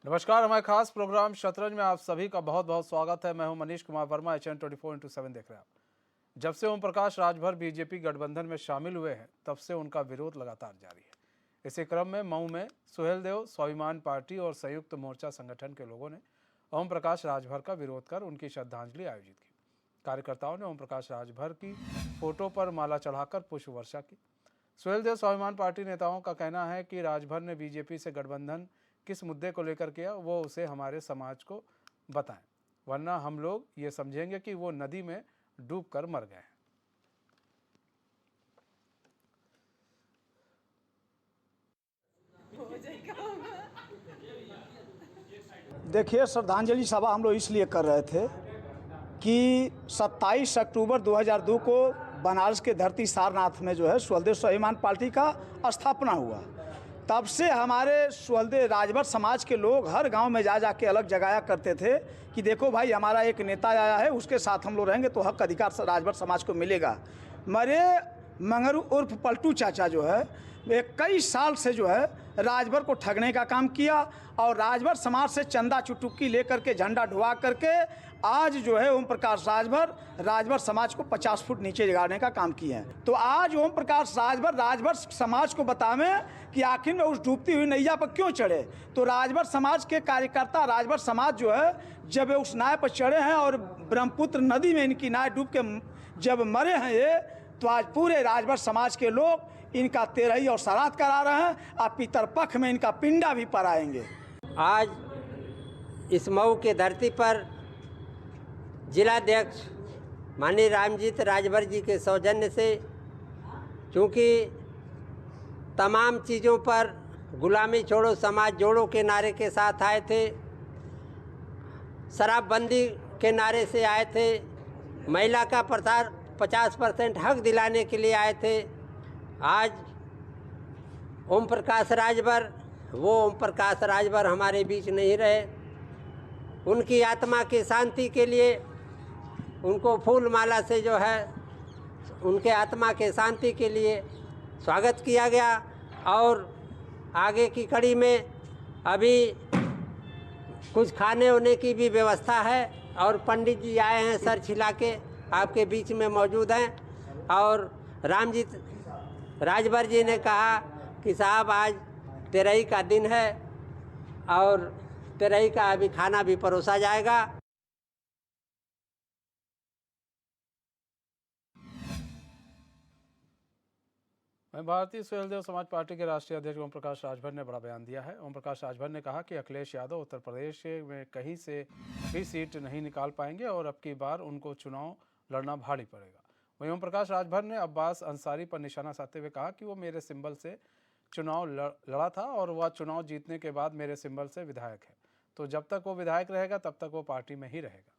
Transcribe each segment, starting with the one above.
नमस्कार, हमारे खास प्रोग्राम शतरंज में आप सभी का बहुत बहुत स्वागत है। मैं हूं मनीष कुमार वर्मा, HN 24/7 देख रहे हैं आप। जब से ओम प्रकाश राजभर बीजेपी गठबंधन में शामिल हुए हैं, तब से उनका विरोध लगातार जारी है। इसी क्रम में मऊ में सुहेलदेव स्वाभिमान पार्टी और संयुक्त मोर्चा संगठन के लोगों ने ओम प्रकाश राजभर का विरोध कर उनकी श्रद्धांजलि आयोजित की। कार्यकर्ताओं ने ओम प्रकाश राजभर की फोटो पर माला चढ़ाकर पुष्प वर्षा की। सुहेलदेव स्वाभिमान पार्टी नेताओं का कहना है कि राजभर ने बीजेपी से गठबंधन किस मुद्दे को लेकर किया, वो उसे हमारे समाज को बताएं, वरना हम लोग ये समझेंगे कि वो नदी में डूबकर मर गए हैं। देखिए, श्रद्धांजलि सभा हम लोग इसलिए कर रहे थे कि 27 अक्टूबर 2002 को बनारस के धरती सारनाथ में जो है सुहेलदेव स्वाभिमान पार्टी का स्थापना हुआ। तब से हमारे सुहेलदेव राजभर समाज के लोग हर गांव में जा के अलग जगाया करते थे कि देखो भाई, हमारा एक नेता आया है, उसके साथ हम लोग रहेंगे तो हक अधिकार राजभर समाज को मिलेगा। मरे मंगरू उर्फ पलटू चाचा जो है, वे कई साल से जो है राजभर को ठगने का काम किया और राजभर समाज से चंदा चुटुक्की लेकर के झंडा ढुआ करके आज जो है ओम प्रकाश राजभर समाज को 50 फुट नीचे गिराने का काम किए हैं। तो आज ओम प्रकाश राजभर समाज को बतावें कि आखिर में उस डूबती हुई नैया पर क्यों चढ़े। तो राजभर समाज के कार्यकर्ता, राजभर समाज जो है जब उस नाव पर चढ़े हैं और ब्रह्मपुत्र नदी में इनकी नाव डूब के जब मरे हैं ये, तो आज पूरे राजभर समाज के लोग इनका तेरही और श्राद्ध करा रहे हैं। आप पितरपक्ष में इनका पिंडा भी पराएंगे। आज इस मऊ के धरती पर जिलाध्यक्ष माननीय रामजीत राजभर जी के सौजन्य से, चूँकि तमाम चीज़ों पर गुलामी छोड़ो समाज जोड़ो के नारे के साथ आए थे, शराबबंदी के नारे से आए थे, महिला का प्रसार 50% हक दिलाने के लिए आए थे। आज ओम प्रकाश राजभर, वो ओम प्रकाश राजभर हमारे बीच नहीं रहे। उनकी आत्मा की शांति के लिए उनको फूल माला से जो है उनके आत्मा के शांति के लिए स्वागत किया गया। और आगे की कड़ी में अभी कुछ खाने होने की भी व्यवस्था है और पंडित जी आए हैं सर छिला के आपके बीच में मौजूद हैं। और रामजीत राजभर जी ने कहा कि साहब आज तेरही का दिन है और तेरही का अभी खाना भी परोसा जाएगा। भारतीय सुहेलदेव समाज पार्टी के राष्ट्रीय अध्यक्ष ओम प्रकाश राजभर ने बड़ा बयान दिया है। ओम प्रकाश राजभर ने कहा कि अखिलेश यादव उत्तर प्रदेश में कहीं से भी सीट नहीं निकाल पाएंगे और अब की बार उनको चुनाव लड़ना भारी पड़ेगा। वहीं ओम प्रकाश राजभर ने अब्बास अंसारी पर निशाना साधते हुए कहा कि वो मेरे सिंबल से चुनाव लड़ा था और वह चुनाव जीतने के बाद मेरे सिंबल से विधायक है, तो जब तक वो विधायक रहेगा तब तक वो पार्टी में ही रहेगा।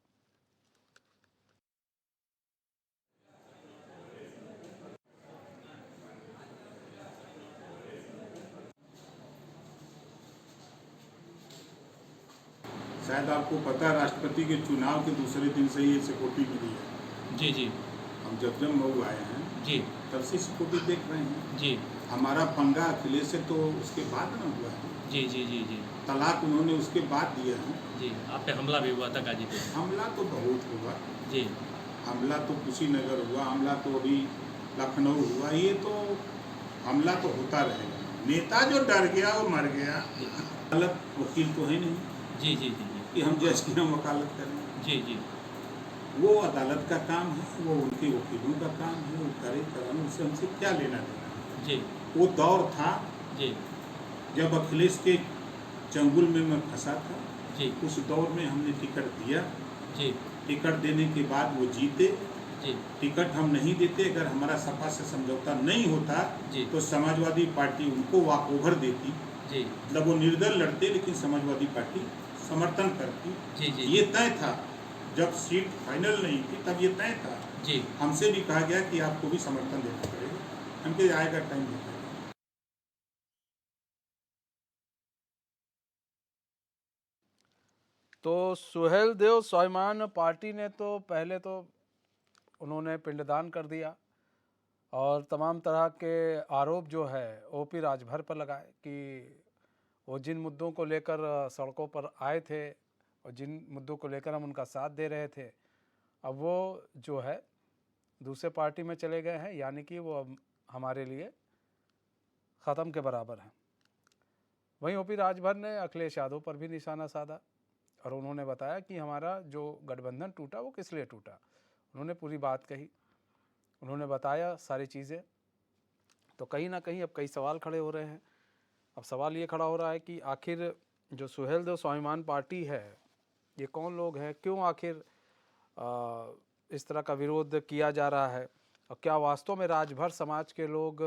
शायद आपको पता है, राष्ट्रपति के चुनाव के दूसरे दिन से ये सिक्योरिटी मिली है। जी जी। हम जब मऊ आए हैं जी, तब से सिक्योरिटी देख रहे हैं। जी, हमारा पंगा अखिलेश से तो उसके बाद ना हुआ है। जी जी जी जी तलाक उन्होंने उसके बाद दिया है। जी। आप पे हमला भी हुआ था गाजीपुर। हमला तो बहुत हुआ जी। हमला तो कुशीनगर हुआ, हमला तो अभी लखनऊ हुआ। ये तो हमला तो होता रहेगा। नेता जो डर गया वो मर गया। गलत वकील तो है नहीं। जी जी जी कि हम जज की हम वकालत करें। जी जी। वो अदालत का काम है, वो उनके वकीलों का काम है, वो करे कराने, उससे हमसे क्या लेना देना। जी। वो दौर था जी जब अखिलेश के चंगुल में मैं फंसा था। जी। उस दौर में हमने टिकट दिया। जी। टिकट देने के बाद वो जीते। जी। टिकट हम नहीं देते, अगर हमारा सपा से समझौता नहीं होता जी। तो समाजवादी पार्टी उनको वॉक ओवर देती। जी। मतलब वो निर्दल लड़ते, लेकिन समाजवादी पार्टी समर्थन करती। जी जी। ये तय था। जब सीट फाइनल नहीं थी तब ये तय था। जी। हमसे भी कहा गया कि आपको भी समर्थन देना पड़ेगा। हमके आएगा टाइम देता है। तो सुहेलदेव स्वाभिमान पार्टी ने तो पहले तो उन्होंने पिंडदान कर दिया और तमाम तरह के आरोप जो है ओपी राजभर पर लगाए कि वो जिन मुद्दों को लेकर सड़कों पर आए थे और जिन मुद्दों को लेकर हम उनका साथ दे रहे थे, अब वो जो है दूसरे पार्टी में चले गए हैं, यानी कि वो अब हमारे लिए ख़त्म के बराबर हैं। वहीं ओपी राजभर ने अखिलेश यादव पर भी निशाना साधा और उन्होंने बताया कि हमारा जो गठबंधन टूटा वो किस लिए टूटा। उन्होंने पूरी बात कही, उन्होंने बताया सारी चीज़ें। तो कहीं ना कहीं अब कई सवाल खड़े हो रहे हैं। अब सवाल ये खड़ा हो रहा है कि आखिर जो सुहेलदेव स्वाभिमान पार्टी है, ये कौन लोग हैं, क्यों आखिर इस तरह का विरोध किया जा रहा है, और क्या वास्तव में राजभर समाज के लोग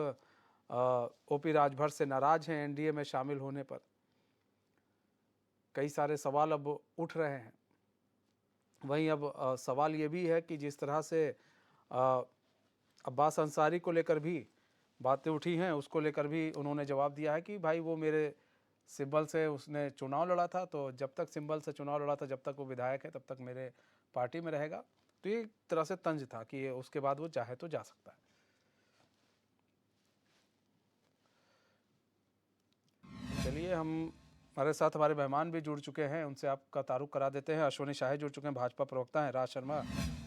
ओपी राजभर से नाराज हैं एनडीए में शामिल होने पर। कई सारे सवाल अब उठ रहे हैं। वहीं अब सवाल ये भी है कि जिस तरह से अब्बास अंसारी को लेकर भी बातें उठी हैं, उसको लेकर भी उन्होंने जवाब दिया है कि भाई वो मेरे सिंबल से उसने चुनाव लड़ा था, तो जब तक सिंबल से चुनाव लड़ा था, जब तक वो विधायक है तब तक मेरे पार्टी में रहेगा। तो ये एक तरह से तंज था कि उसके बाद वो चाहे तो जा सकता है। चलिए, हमारे साथ हमारे मेहमान भी जुड़ चुके हैं, उनसे आपका तारुफ करा देते हैं। अश्विनी शाह जुड़ चुके हैं, भाजपा प्रवक्ता हैं। राज शर्मा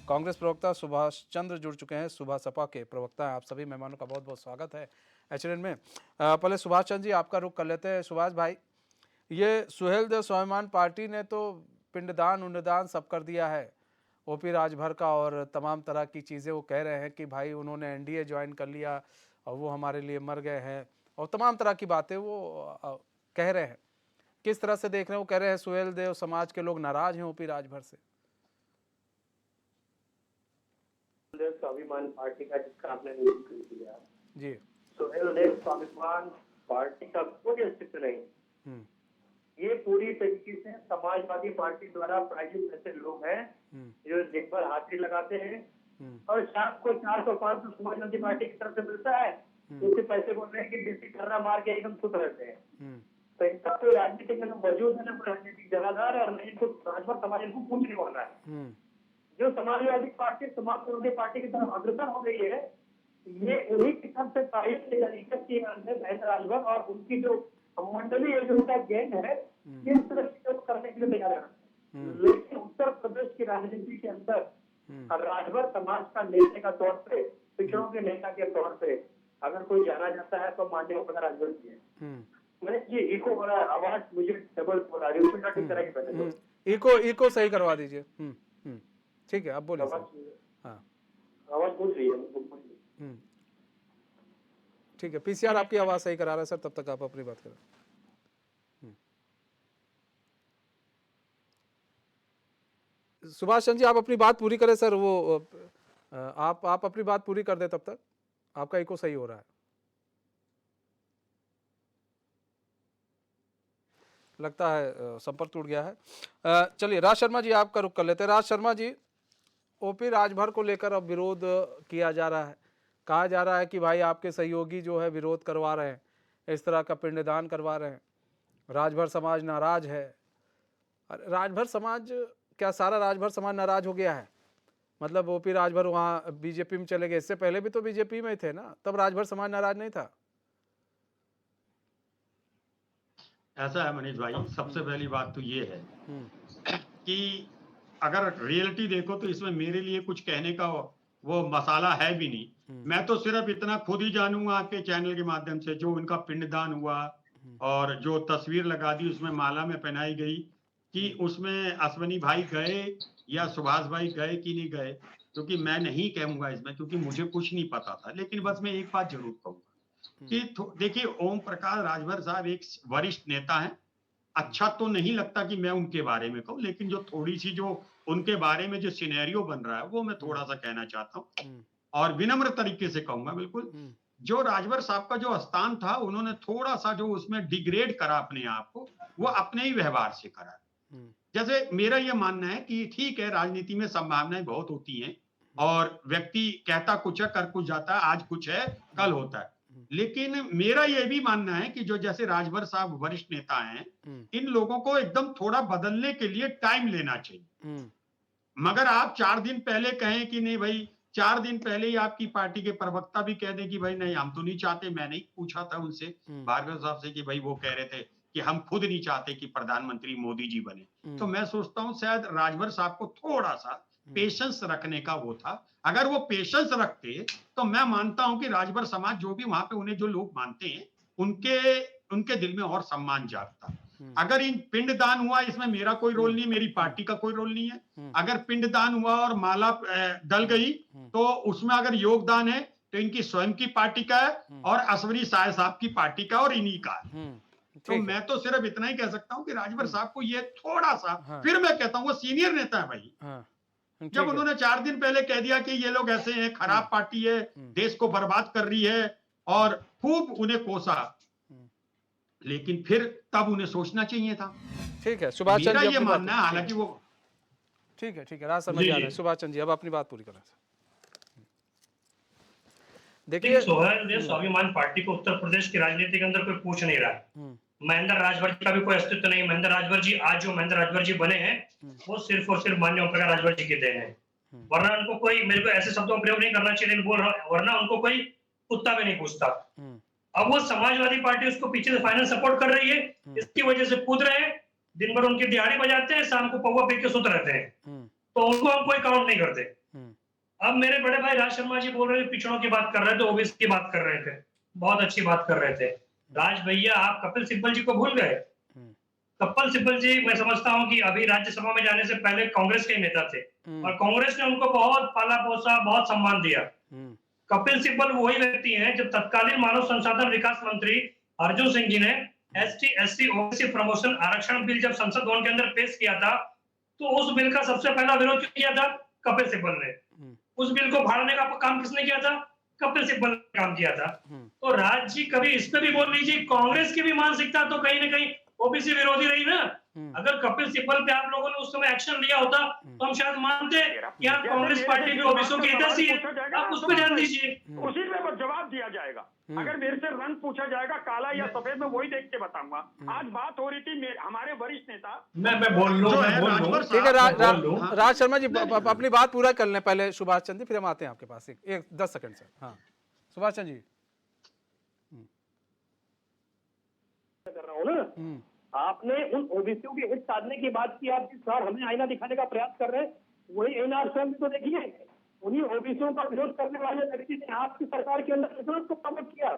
कांग्रेस प्रवक्ता, सुभाष चंद्र जुड़ चुके हैं, सुबह सपा के प्रवक्ता हैं। आप सभी मेहमानों का बहुत बहुत स्वागत है एचएनएन में। पहले सुभाष चंद्र जी आपका रुख कर लेते हैं। सुभाष भाई, ये सुहेलदेव स्वाभिमान पार्टी ने तो पिंडदान उन्नदान सब कर दिया है ओपी राजभर का, और तमाम तरह की चीज़ें वो कह रहे हैं कि भाई उन्होंने एनडीए ज्वाइन कर लिया और वो हमारे लिए मर गए हैं, और तमाम तरह की बातें वो कह रहे हैं। किस तरह से देख रहे हैं? वो कह रहे हैं सुहेलदेव समाज के लोग नाराज हैं ओपी राजभर से। स्वाभिमान पार्टी का जिसका आपने जिक्र किया जी, सुहेलदेव स्वाभिमान पार्टी का कोई अस्तित्व नहीं। ये पूरी तरीके से समाजवादी पार्टी द्वारा प्रायोजित ऐसे लोग हैं जो दिन भर हाजिरी लगाते हैं और शाम को 400-500 समाजवादी पार्टी की तरफ से मिलता है, उससे पैसे बोल रहे हैं कि देसी कर्रा मार के एकदम खुश रहते हैं। तो इन सब कोई राजनीतिक में मौजूद है ना, राजनीतिक जनाधार, और नहीं तो राजभर समाज इनको पूछ नहीं बोल रहा है। जो समाजवादी पार्टी समाजवादी पार्टी की तरफ अग्रसर हो गई है, ये उन्हीं की तरफ से राजभर और उनकी जो मंडली है, जो उनका गैंग है, ये इस तरह से करने के लिए तैयार है। लेकिन उत्तर प्रदेश की राजनीति के अंदर राजभर समाज का नेता का तौर पे, पिछड़ों के नेता के तौर पे अगर कोई जाना जाता है तो माननीय ओपी राजभर जी है। मैंने ये इको वाला आवाज मुझे डबल बोला, इको सही करवा दीजिए। ठीक है, आप बोलिए। हाँ, आवाज बोल रही है। ठीक है, पीसीआर आपकी आवाज सही करा रहा है सर, तब तक आप अपनी बात करें। सुभाष चंद्र जी, आप अपनी बात पूरी करें सर। वो आप अपनी बात पूरी कर दें, तब तक आपका इको सही हो रहा है। लगता है संपर्क टूट गया है। चलिए, राज शर्मा जी आपका रुख कर लेते हैं। राज शर्मा जी, ओपी राजभर को लेकर अब विरोध किया जा रहा है। कहा जा रहा है कि भाई आपके सहयोगी जो है विरोध करवा रहे हैं, इस तरह का पिंडदान करवा रहे हैं, राजभर समाज नाराज है। राजभर समाज, क्या सारा राजभर समाज नाराज हो गया है? मतलब ओपी राजभर वहाँ बीजेपी में चले गए, इससे पहले भी तो बीजेपी में थे ना, तब राजभर समाज नाराज नहीं था? ऐसा है मनीष भाई, सबसे पहली बात तो ये है कि अगर रियलिटी देखो तो इसमें मेरे लिए कुछ कहने का वो मसाला है भी नहीं। मैं तो सिर्फ इतना खुद ही जानूंगा आपके चैनल के माध्यम से, जो उनका पिंडदान हुआ और जो तस्वीर लगा दी उसमें माला में पहनाई गई, कि उसमें अश्विनी भाई गए या सुभाष भाई गए कि नहीं गए, क्योंकि मैं नहीं कहूंगा इसमें, क्योंकि मुझे कुछ नहीं पता था। लेकिन बस मैं एक बात जरूर कहूंगा कि देखिए, ओम प्रकाश राजभर साहब एक वरिष्ठ नेता हैं। अच्छा तो नहीं लगता कि मैं उनके बारे में कहूं, लेकिन जो थोड़ी सी जो उनके बारे में जो सिनेरियो बन रहा है वो मैं थोड़ा सा कहना चाहता हूं, और विनम्र तरीके से कहूंगा। बिल्कुल, जो राजभर साहब का जो स्थान था, उन्होंने थोड़ा सा जो उसमें डिग्रेड करा अपने आप को, वो अपने ही व्यवहार से करा। जैसे मेरा ये मानना है कि ठीक है, राजनीति में संभावनाएं बहुत होती हैं और व्यक्ति कहता कुछ है, कर कुछ जाता है, आज कुछ है कल होता है। लेकिन मेरा यह भी मानना है कि जो जैसे राजभर साहब वरिष्ठ नेता हैं, इन लोगों को एकदम थोड़ा बदलने के लिए टाइम लेना चाहिए। मगर आप 4 दिन पहले कहें कि नहीं भाई, 4 दिन पहले ही आपकी पार्टी के प्रवक्ता भी कह दें कि भाई नहीं, हम तो नहीं चाहते, मैं नहीं पूछा था उनसे भार्गव साहब से कि भाई वो कह रहे थे कि हम खुद नहीं चाहते कि प्रधानमंत्री मोदी जी बने। तो मैं सोचता हूँ शायद राजभर साहब को थोड़ा सा पेशेंस रखने का वो था। अगर वो पेशेंस रखते तो मैं मानता हूं कि राजभर समाज जो भी वहां पे उन्हें जो लोग मानते हैं उनके दिल में और सम्मान जागता। अगर इन पिंडदान हुआ, इसमें मेरा कोई रोल नहीं, मेरी पार्टी का कोई रोल नहीं है। अगर पिंडदान हुआ और माला डल गई तो उसमें अगर योगदान है तो इनकी स्वयं की पार्टी का है और असवरी शाह साहब की पार्टी का और इन्हीं का है। तो मैं तो सिर्फ इतना ही कह सकता हूं कि राजभर साहब को ये थोड़ा सा, फिर मैं कहता हूँ वो सीनियर नेता है भाई। जब उन्होंने 4 दिन पहले कह दिया कि ये लोग ऐसे हैं, खराब पार्टी है, देश को बर्बाद कर रही है और खूब उन्हें कोसा, लेकिन फिर तब उन्हें सोचना चाहिए था। ठीक है, सुभाष चंद्र जी मेरा ये अपनी बात मानना है, हालांकि वो ठीक है, राज शर्मा जी आ रहे हैं। सुभाष चंद्र जी अब अपनी बात पूरी करें। देखिए, सोहेल स्वाभिमान पार्टी को उत्तर प्रदेश की राजनीति के अंदर कोई पूछ नहीं रहा है। महेंद्र राजभर जी का भी कोई अस्तित्व नहीं। महेंद्र राजभर जी आज जो महेंद्र राजभर जी बने हैं वो सिर्फ और सिर्फ माननीय ओम प्रकाश राजभर जी के देन है। वरना उनको कोई, मेरे को ऐसे शब्दों का प्रयोग नहीं करना चाहिए, बोल रहा, वरना उनको कोई कुत्ता भी नहीं पूछता। अब वो समाजवादी पार्टी उसको पीछे से फाइनल सपोर्ट कर रही है, इसकी वजह से कूद रहे हैं, दिन भर उनकी दिहाड़ी बजाते हैं, शाम को पौवा पी के सुत रहते हैं, तो उनको हम कोई काउंट नहीं करते। अब मेरे बड़े भाई राज शर्मा जी बोल रहे थे, पिछड़ों की बात कर रहे थे, ओबीसी की बात कर रहे थे, बहुत अच्छी बात कर रहे थे। राज भैया, आप कपिल सिब्बल जी को भूल गए। कपिल सिब्बल जी, मैं समझता हूं कि अभी राज्यसभा में जाने से पहले कांग्रेस के नेता थे और कांग्रेस ने उनको बहुत पाला पोसा, बहुत सम्मान दिया। कपिल सिब्बल वही व्यक्ति हैं जब तत्कालीन मानव संसाधन विकास मंत्री अर्जुन सिंह जी ने एसटी एससी ओबीसी प्रमोशन आरक्षण बिल जब संसद भवन के अंदर पेश किया था, तो उस बिल का सबसे पहला विरोध किया था कपिल सिब्बल ने। उस बिल को फाड़ने का काम किसने किया था? कपिल सिब्बल ने काम किया था। तो राज जी कभी इस पे भी बोल लीजिए, कांग्रेस की भी मानसिकता तो कहीं ना कहीं ओबीसी विरोधी रही ना। अगर कपिल सिब्बल पे आप लोगों ने उस समय एक्शन लिया होता तो हम शायद मानते कि आप कांग्रेस पार्टी भी ओबीसी की हितैषी है, आप उस पर ध्यान दीजिए। उसी पे जवाब दिया जाएगा। अगर मेरे से रंग पूछा जाएगा काला या सफेद, मैं वही देख के बताऊंगा। आज बात हो रही थी हमारे वरिष्ठ नेता, मैं बोल लूं, ठीक है, राज शर्मा जी अपनी बात पूरा कर लें पहले, सुभाष चंद्र जी, फिर हम आते हैं आपके पास। एक 10 सेकंड से। हाँ सुभाष चंद्र जी कर रहा हूँ ना, आपने उन ओबीसी के हित साधने की बात की, आप जिस बार हमें आईना दिखाने का प्रयास कर रहे हैं, वही एनआर स्वयं तो देखिए, उन्हीं ओबीसियों का विरोध करने वाले व्यक्ति ने आपकी सरकार के अंदर विरोध को प्रमोट किया।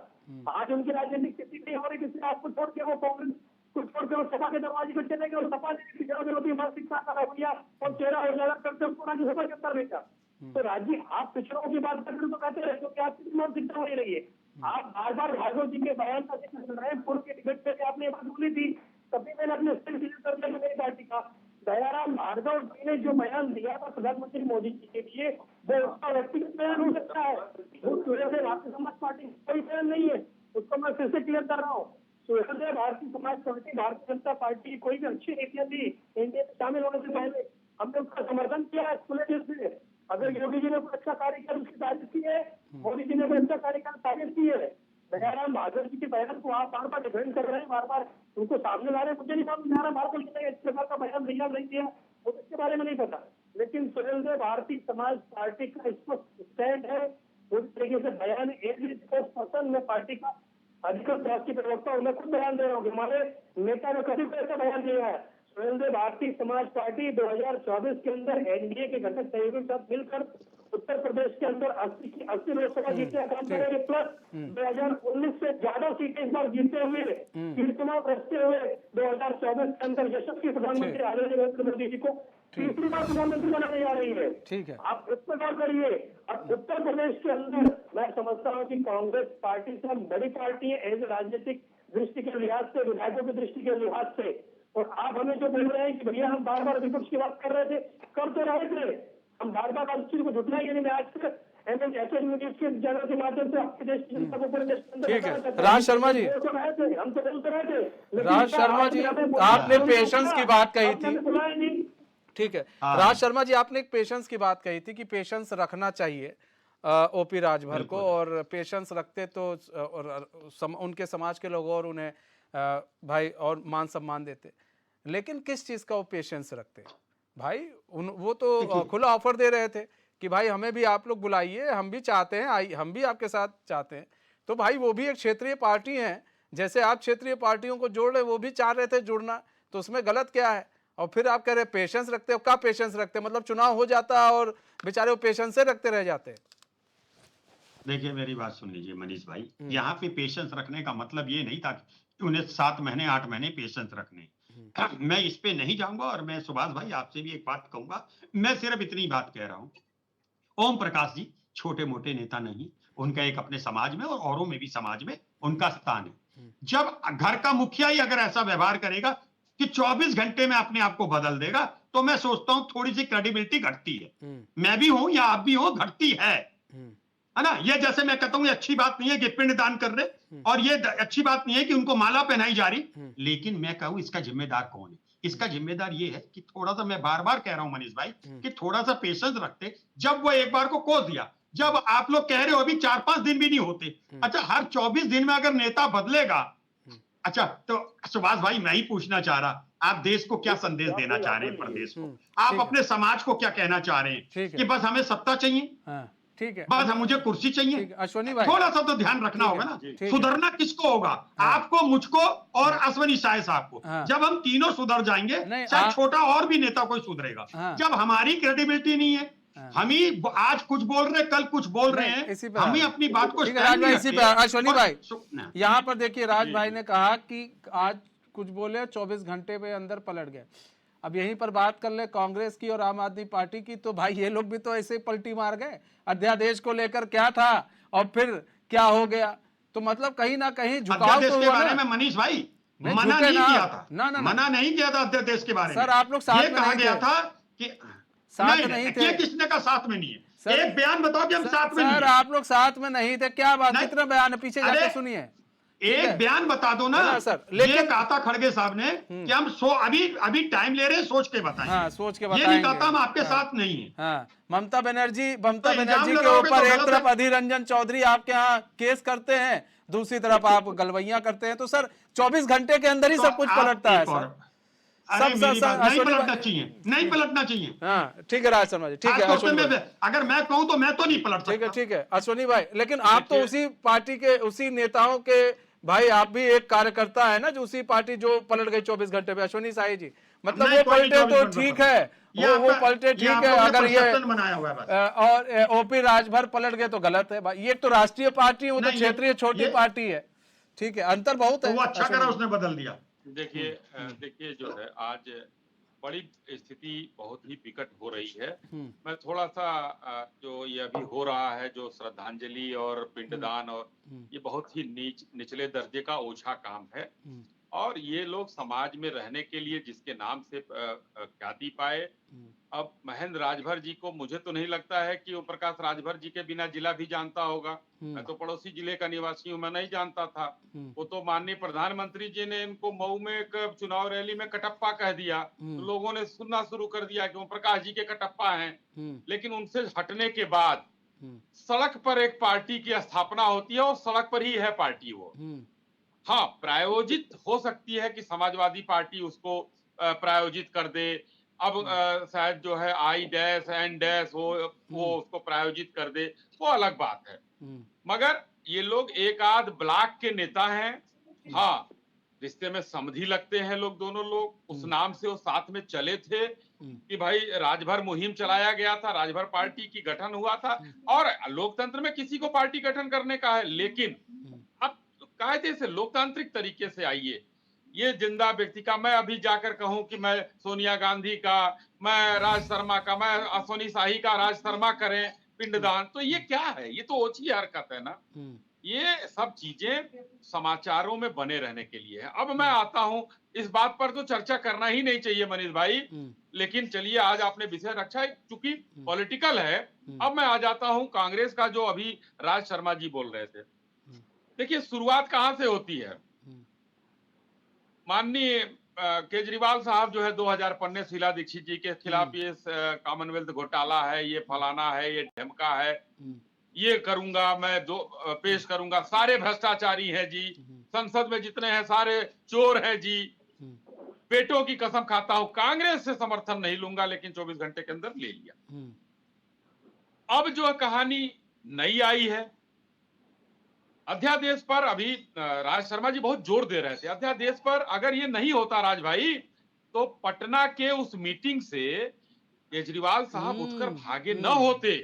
आज उनकी राजनीतिक स्थिति नहीं हो रही, किसी आपको छोड़ के वो कांग्रेस को छोड़ के वो सपा के दरवाजे को चले गए और सपा ने विरोधी मानसिकता का रवैया और चेहरा उजागर करते उसको राज्यसभा के अंदर भेजा। तो राज्य, आप पिछड़ों की बात करते तो कहते रहे तो क्या आपकी मानसिकता हो रही है? आप बार बार भार्गव जी के बयान का जिक्र कर रहे हैं। पूर्व के डिबेट पे आपने ये बात बोली थी, तभी मैंने अपने स्टेट क्लियर कर दिया मेरी पार्टी का। दयाराम भार्गव जी ने जो बयान दिया था प्रधानमंत्री मोदी जी के लिए, वो उसका व्यक्तिगत बयान हो सकता है, उस वजह से भारतीय समाज पार्टी कोई बयान नहीं है। उसको मैं फिर से क्लियर कर रहा हूँ। सुहेल, भारतीय समाज पार्टी, भारतीय जनता पार्टी की कोई भी अच्छी नीतियां थी एनडीए में शामिल होने से पहले, हमने उसका समर्थन किया है खुले दिल से। अगर योगी जी ने कोई अच्छा कार्य किया उसकी तारीफ की है, मोदी जी ने कोई अच्छा कार्य किया तारीफ की है। दयाराम भार्गव जी के बयान को आप बार बार डिफेंड कर रहे हैं, बार बार उनको सामने ला रहे हैं। मुझे नहीं मालूम दयाराम भार्गव जी ने इस प्रकार का बयान दिया नहीं दिया, मुझे इसके बारे में नहीं पता। लेकिन सुहेल, भारतीय समाज पार्टी का स्पष्ट स्टैंड है, पूरी तरीके से बयान पसंद में पार्टी का अधिकृत राष्ट्रीय प्रवक्ता हूं, मैं खुद बयान दे रहा हूँ, हमारे नेता ने कभी ऐसा बयान दिया है। सुहेल, भारतीय समाज पार्टी 2024 के अंदर एनडीए के घटक सहयोगियों के साथ मिलकर उत्तर प्रदेश के अंदर 80 लोकसभा सीटें काम करेंगे, प्लस 2019 से ज्यादा सीटें इस बार जीते हुए चुनाव रचते हुए 2024 के अंदर यशस्वी प्रधानमंत्री आदरणीय नरेंद्र मोदी जी को तीसरी बार प्रधानमंत्री बनाने जा रही है। ठीक है, आप इस पर गौर करिए। अब उत्तर प्रदेश के अंदर मैं समझता हूँ कि कांग्रेस पार्टी से बड़ी पार्टी है एज राजनीतिक दृष्टि के लिहाज से, विधायकों की दृष्टि के लिहाज से। और आप हमें जो बोल रहे हैं कि भैया हम बार बार विपक्ष की बात कर रहे थे, कर तो रहे थे, हम बार बार उस चीज को झुठलाएंगे नहीं। मैं आज से के चैनल के माध्यम से आपके देश की जनता को पूरे देश के अंदर, ठीक है, राज शर्मा जी, हम तो बोलते रहे थे। राज शर्मा जी आपने पेशेंस की बात कही थी, ठीक है, राज शर्मा जी आपने एक पेशेंस की बात कही थी कि पेशेंस रखना चाहिए ओपी राजभर को, और पेशेंस रखते तो उनके समाज के लोग और उन्हें भाई और मान सम्मान देते। लेकिन किस चीज का वो पेशेंस रखते भाई? वो तो खुला ऑफर दे रहे थे कि भाई हमें भी आप लोग बुलाइए, हम भी चाहते हैं, हम भी आपके साथ चाहते हैं। तो भाई वो भी एक क्षेत्रीय पार्टी है जैसे आप क्षेत्रीय पार्टियों को जोड़ रहे, वो भी चाह रहे थे जुड़ना, तो उसमें गलत क्या है? और फिर आप कह रहे पेशेंस रखते हो, क्या पेशेंस रखते? मतलब चुनाव हो जाता है और बेचारे वो पेशेंस से रखते रह जाते हैं। देखिए मेरी बात सुन लीजिए मनीष भाई, यहाँ पे पेशेंस रखने का मतलब ये नहीं था कि उन्हें 7 महीने 8 महीने पेशेंस रखने। मैं इस पे नहीं जाऊंगा और मैं सुभाष भाई आपसे भी एक बात कहूंगा, मैं सिर्फ इतनी बात कह रहा हूँ, ओम प्रकाश जी छोटे मोटे नेता नहीं, उनका एक अपने समाज में और औरों में भी समाज में उनका स्थान है। जब घर का मुखिया ही अगर ऐसा व्यवहार करेगा कि 24 घंटे में अपने आप को बदल देगा, तो मैं सोचता हूं थोड़ी सी क्रेडिबिलिटी घटती है। मैं भी हूं या आप भी हो, घटती है ना। ये जैसे मैं कहता हूं ये अच्छी बात नहीं है कि पिंड दान कर रहे, और ये अच्छी बात नहीं है कि उनको माला पहनाई जा रही, लेकिन मैं कहूं इसका जिम्मेदार कौन है? इसका जिम्मेदार ये है कि थोड़ा सा, मैं बार बार कह रहा हूं मनीष भाई, कि थोड़ा सा पेशेंस रखते। जब वो एक बार को कोस दिया, जब आप लोग कह रहे हो अभी 4-5 दिन भी नहीं होते, अच्छा हर 24 दिन में अगर नेता बदलेगा, अच्छा तो सुभाष भाई मैं ही पूछना चाह रहा, आप देश को क्या संदेश देना चाह रहे हैं? प्रदेश को आप अपने समाज को क्या कहना चाह रहे हैं? कि बस हमें सत्ता चाहिए, ठीक है, बस मुझे कुर्सी चाहिए? अश्वनी भाई थोड़ा सा तो ध्यान रखना होगा ना। सुधरना किसको होगा? आपको, मुझको और अश्वनी शाह साहब को। जब हम तीनों सुधर जाएंगे, चाहे छोटा और भी नेता कोई सुधरेगा। जब हमारी क्रेडिबिलिटी नहीं है, हम ही आज कुछ बोल रहे, कल कुछ बोल रहे हैं, हम ही अपनी बात को अश्वनी भाई यहाँ पर देखिए, राज भाई ने कहा कि आज कुछ बोले 24 घंटे पे अंदर पलट गए। अब यहीं पर बात कर ले कांग्रेस की और आम आदमी पार्टी की, तो भाई ये लोग भी तो ऐसे ही पलटी मार गए। अध्यादेश को लेकर क्या था और फिर क्या हो गया, तो मतलब कहीं ना कहीं झुकाव तो के बारे में मनीष भाई मना नहीं किया था, मना नहीं किया था अध्यादेश के बारे में। सर आप लोग साथ में कहा गया था कि साथ नहीं थे। किसने का साथ में नहीं है? एक बयान बताओ कि हम साथ में नहीं है। सर आप लोग साथ में नहीं थे, क्या बात? कितना बयान है, पीछे जाके सुनिए। एक बयान बता दो ना सर। लेकिन कहा था खड़गे साहब ने कि हम अभी टाइम ले रहे हैं, सोच के बताएं। हाँ, सोच के बताएंगे। ये नहीं कहता हम आपके साथ नहीं है। हाँ, ममता बनर्जी के ऊपर एक तरफ अधीर रंजन चौधरी आपके यहाँ केस करते हैं, दूसरी तरफ आप गलवैया करते हैं, तो सर 24 घंटे के अंदर ही सब कुछ पलटता है सर। नहीं पलटना चाहिए, नहीं पलटना चाहिए। हाँ ठीक है राज शर्मा जी, ठीक है। अगर मैं कहूँ तो मैं तो नहीं पलट सकता। ठीक है अश्वनी भाई, लेकिन आप तो उसी पार्टी के, उसी नेताओं के भाई, आप भी एक कार्यकर्ता है ना, जो उसी पार्टी जो पलट गई 24 घंटे पे। अश्वनी साही जी, मतलब वो पलटे तो ठीक है, वो पलटे ठीक है, अगर ये और ओपी राजभर पलट गए तो गलत है भाई। ये तो राष्ट्रीय पार्टी, वो तो क्षेत्रीय छोटी पार्टी है, ठीक है, अंतर बहुत है। वो अच्छा करा उसने बदल दिया। देखिए जो है आज बड़ी स्थिति बहुत ही विकट हो रही है। मैं थोड़ा सा जो ये अभी हो रहा है, जो श्रद्धांजलि और पिंडदान, और ये बहुत ही निचले दर्जे का ओछा काम है। और ये लोग समाज में रहने के लिए जिसके नाम से ख्याति पाए। अब महेंद्र राजभर जी को मुझे तो नहीं लगता है कि ओम प्रकाश राजभर जी के बिना जिला भी जानता होगा। मैं तो पड़ोसी जिले का निवासी हूँ, मैं नहीं जानता था। वो तो माननीय प्रधानमंत्री जी ने इनको मऊ में एक चुनाव रैली में कटप्पा कह दिया, तो लोगों ने सुनना शुरू कर दिया कि ओम प्रकाश जी के कटप्पा हैं। लेकिन उनसे हटने के बाद सड़क पर एक पार्टी की स्थापना होती है, और सड़क पर ही है पार्टी वो। हाँ, प्रायोजित हो सकती है कि समाजवादी पार्टी उसको प्रायोजित कर दे। अब शायद जो है I-N- वो उसको प्रायोजित कर दे, वो अलग बात है। मगर ये लोग एक आध ब्लॉक के नेता हैं। हाँ, रिश्ते में समधी लगते हैं लोग, दोनों लोग उस नाम से वो साथ में चले थे कि भाई राजभर मुहिम चलाया गया था, राजभर पार्टी की गठन हुआ था। और लोकतंत्र में किसी को पार्टी गठन करने का है, लेकिन अब कायदे से लोकतांत्रिक तरीके से आइए। ये जिंदा व्यक्ति का, मैं अभी जाकर कहूं कि मैं सोनिया गांधी का, मैं राज शर्मा का, मैं अश्वनी शाही का राज शर्मा करें पिंडदान, तो ये क्या है? ये तो ओछी हरकत है ना। ये सब चीजें समाचारों में बने रहने के लिए है। अब मैं आता हूं, इस बात पर तो चर्चा करना ही नहीं चाहिए मनीष भाई, लेकिन चलिए आज आपने विषय रखा है, चूंकि पॉलिटिकल है। अब मैं आ जाता हूं कांग्रेस का, जो अभी राज शर्मा जी बोल रहे थे। देखिए शुरुआत कहां से होती है। माननीय केजरीवाल साहब जो है 2015 शीला दीक्षित जी के खिलाफ ये कॉमनवेल्थ घोटाला है, ये फलाना है, ये ढमका है, ये करूंगा मैं, पेश करूंगा, सारे भ्रष्टाचारी हैं जी, संसद में जितने हैं सारे चोर हैं जी, पेटों की कसम खाता हूं, कांग्रेस से समर्थन नहीं लूंगा, लेकिन 24 घंटे के अंदर ले लिया। अब जो कहानी नई आई है, अध्यादेश पर अभी राज शर्मा जी बहुत जोर दे रहे थे। अध्यादेश पर अगर ये नहीं होता राज भाई, तो पटना के उस मीटिंग से केजरीवाल साहब उठकर भागे न होते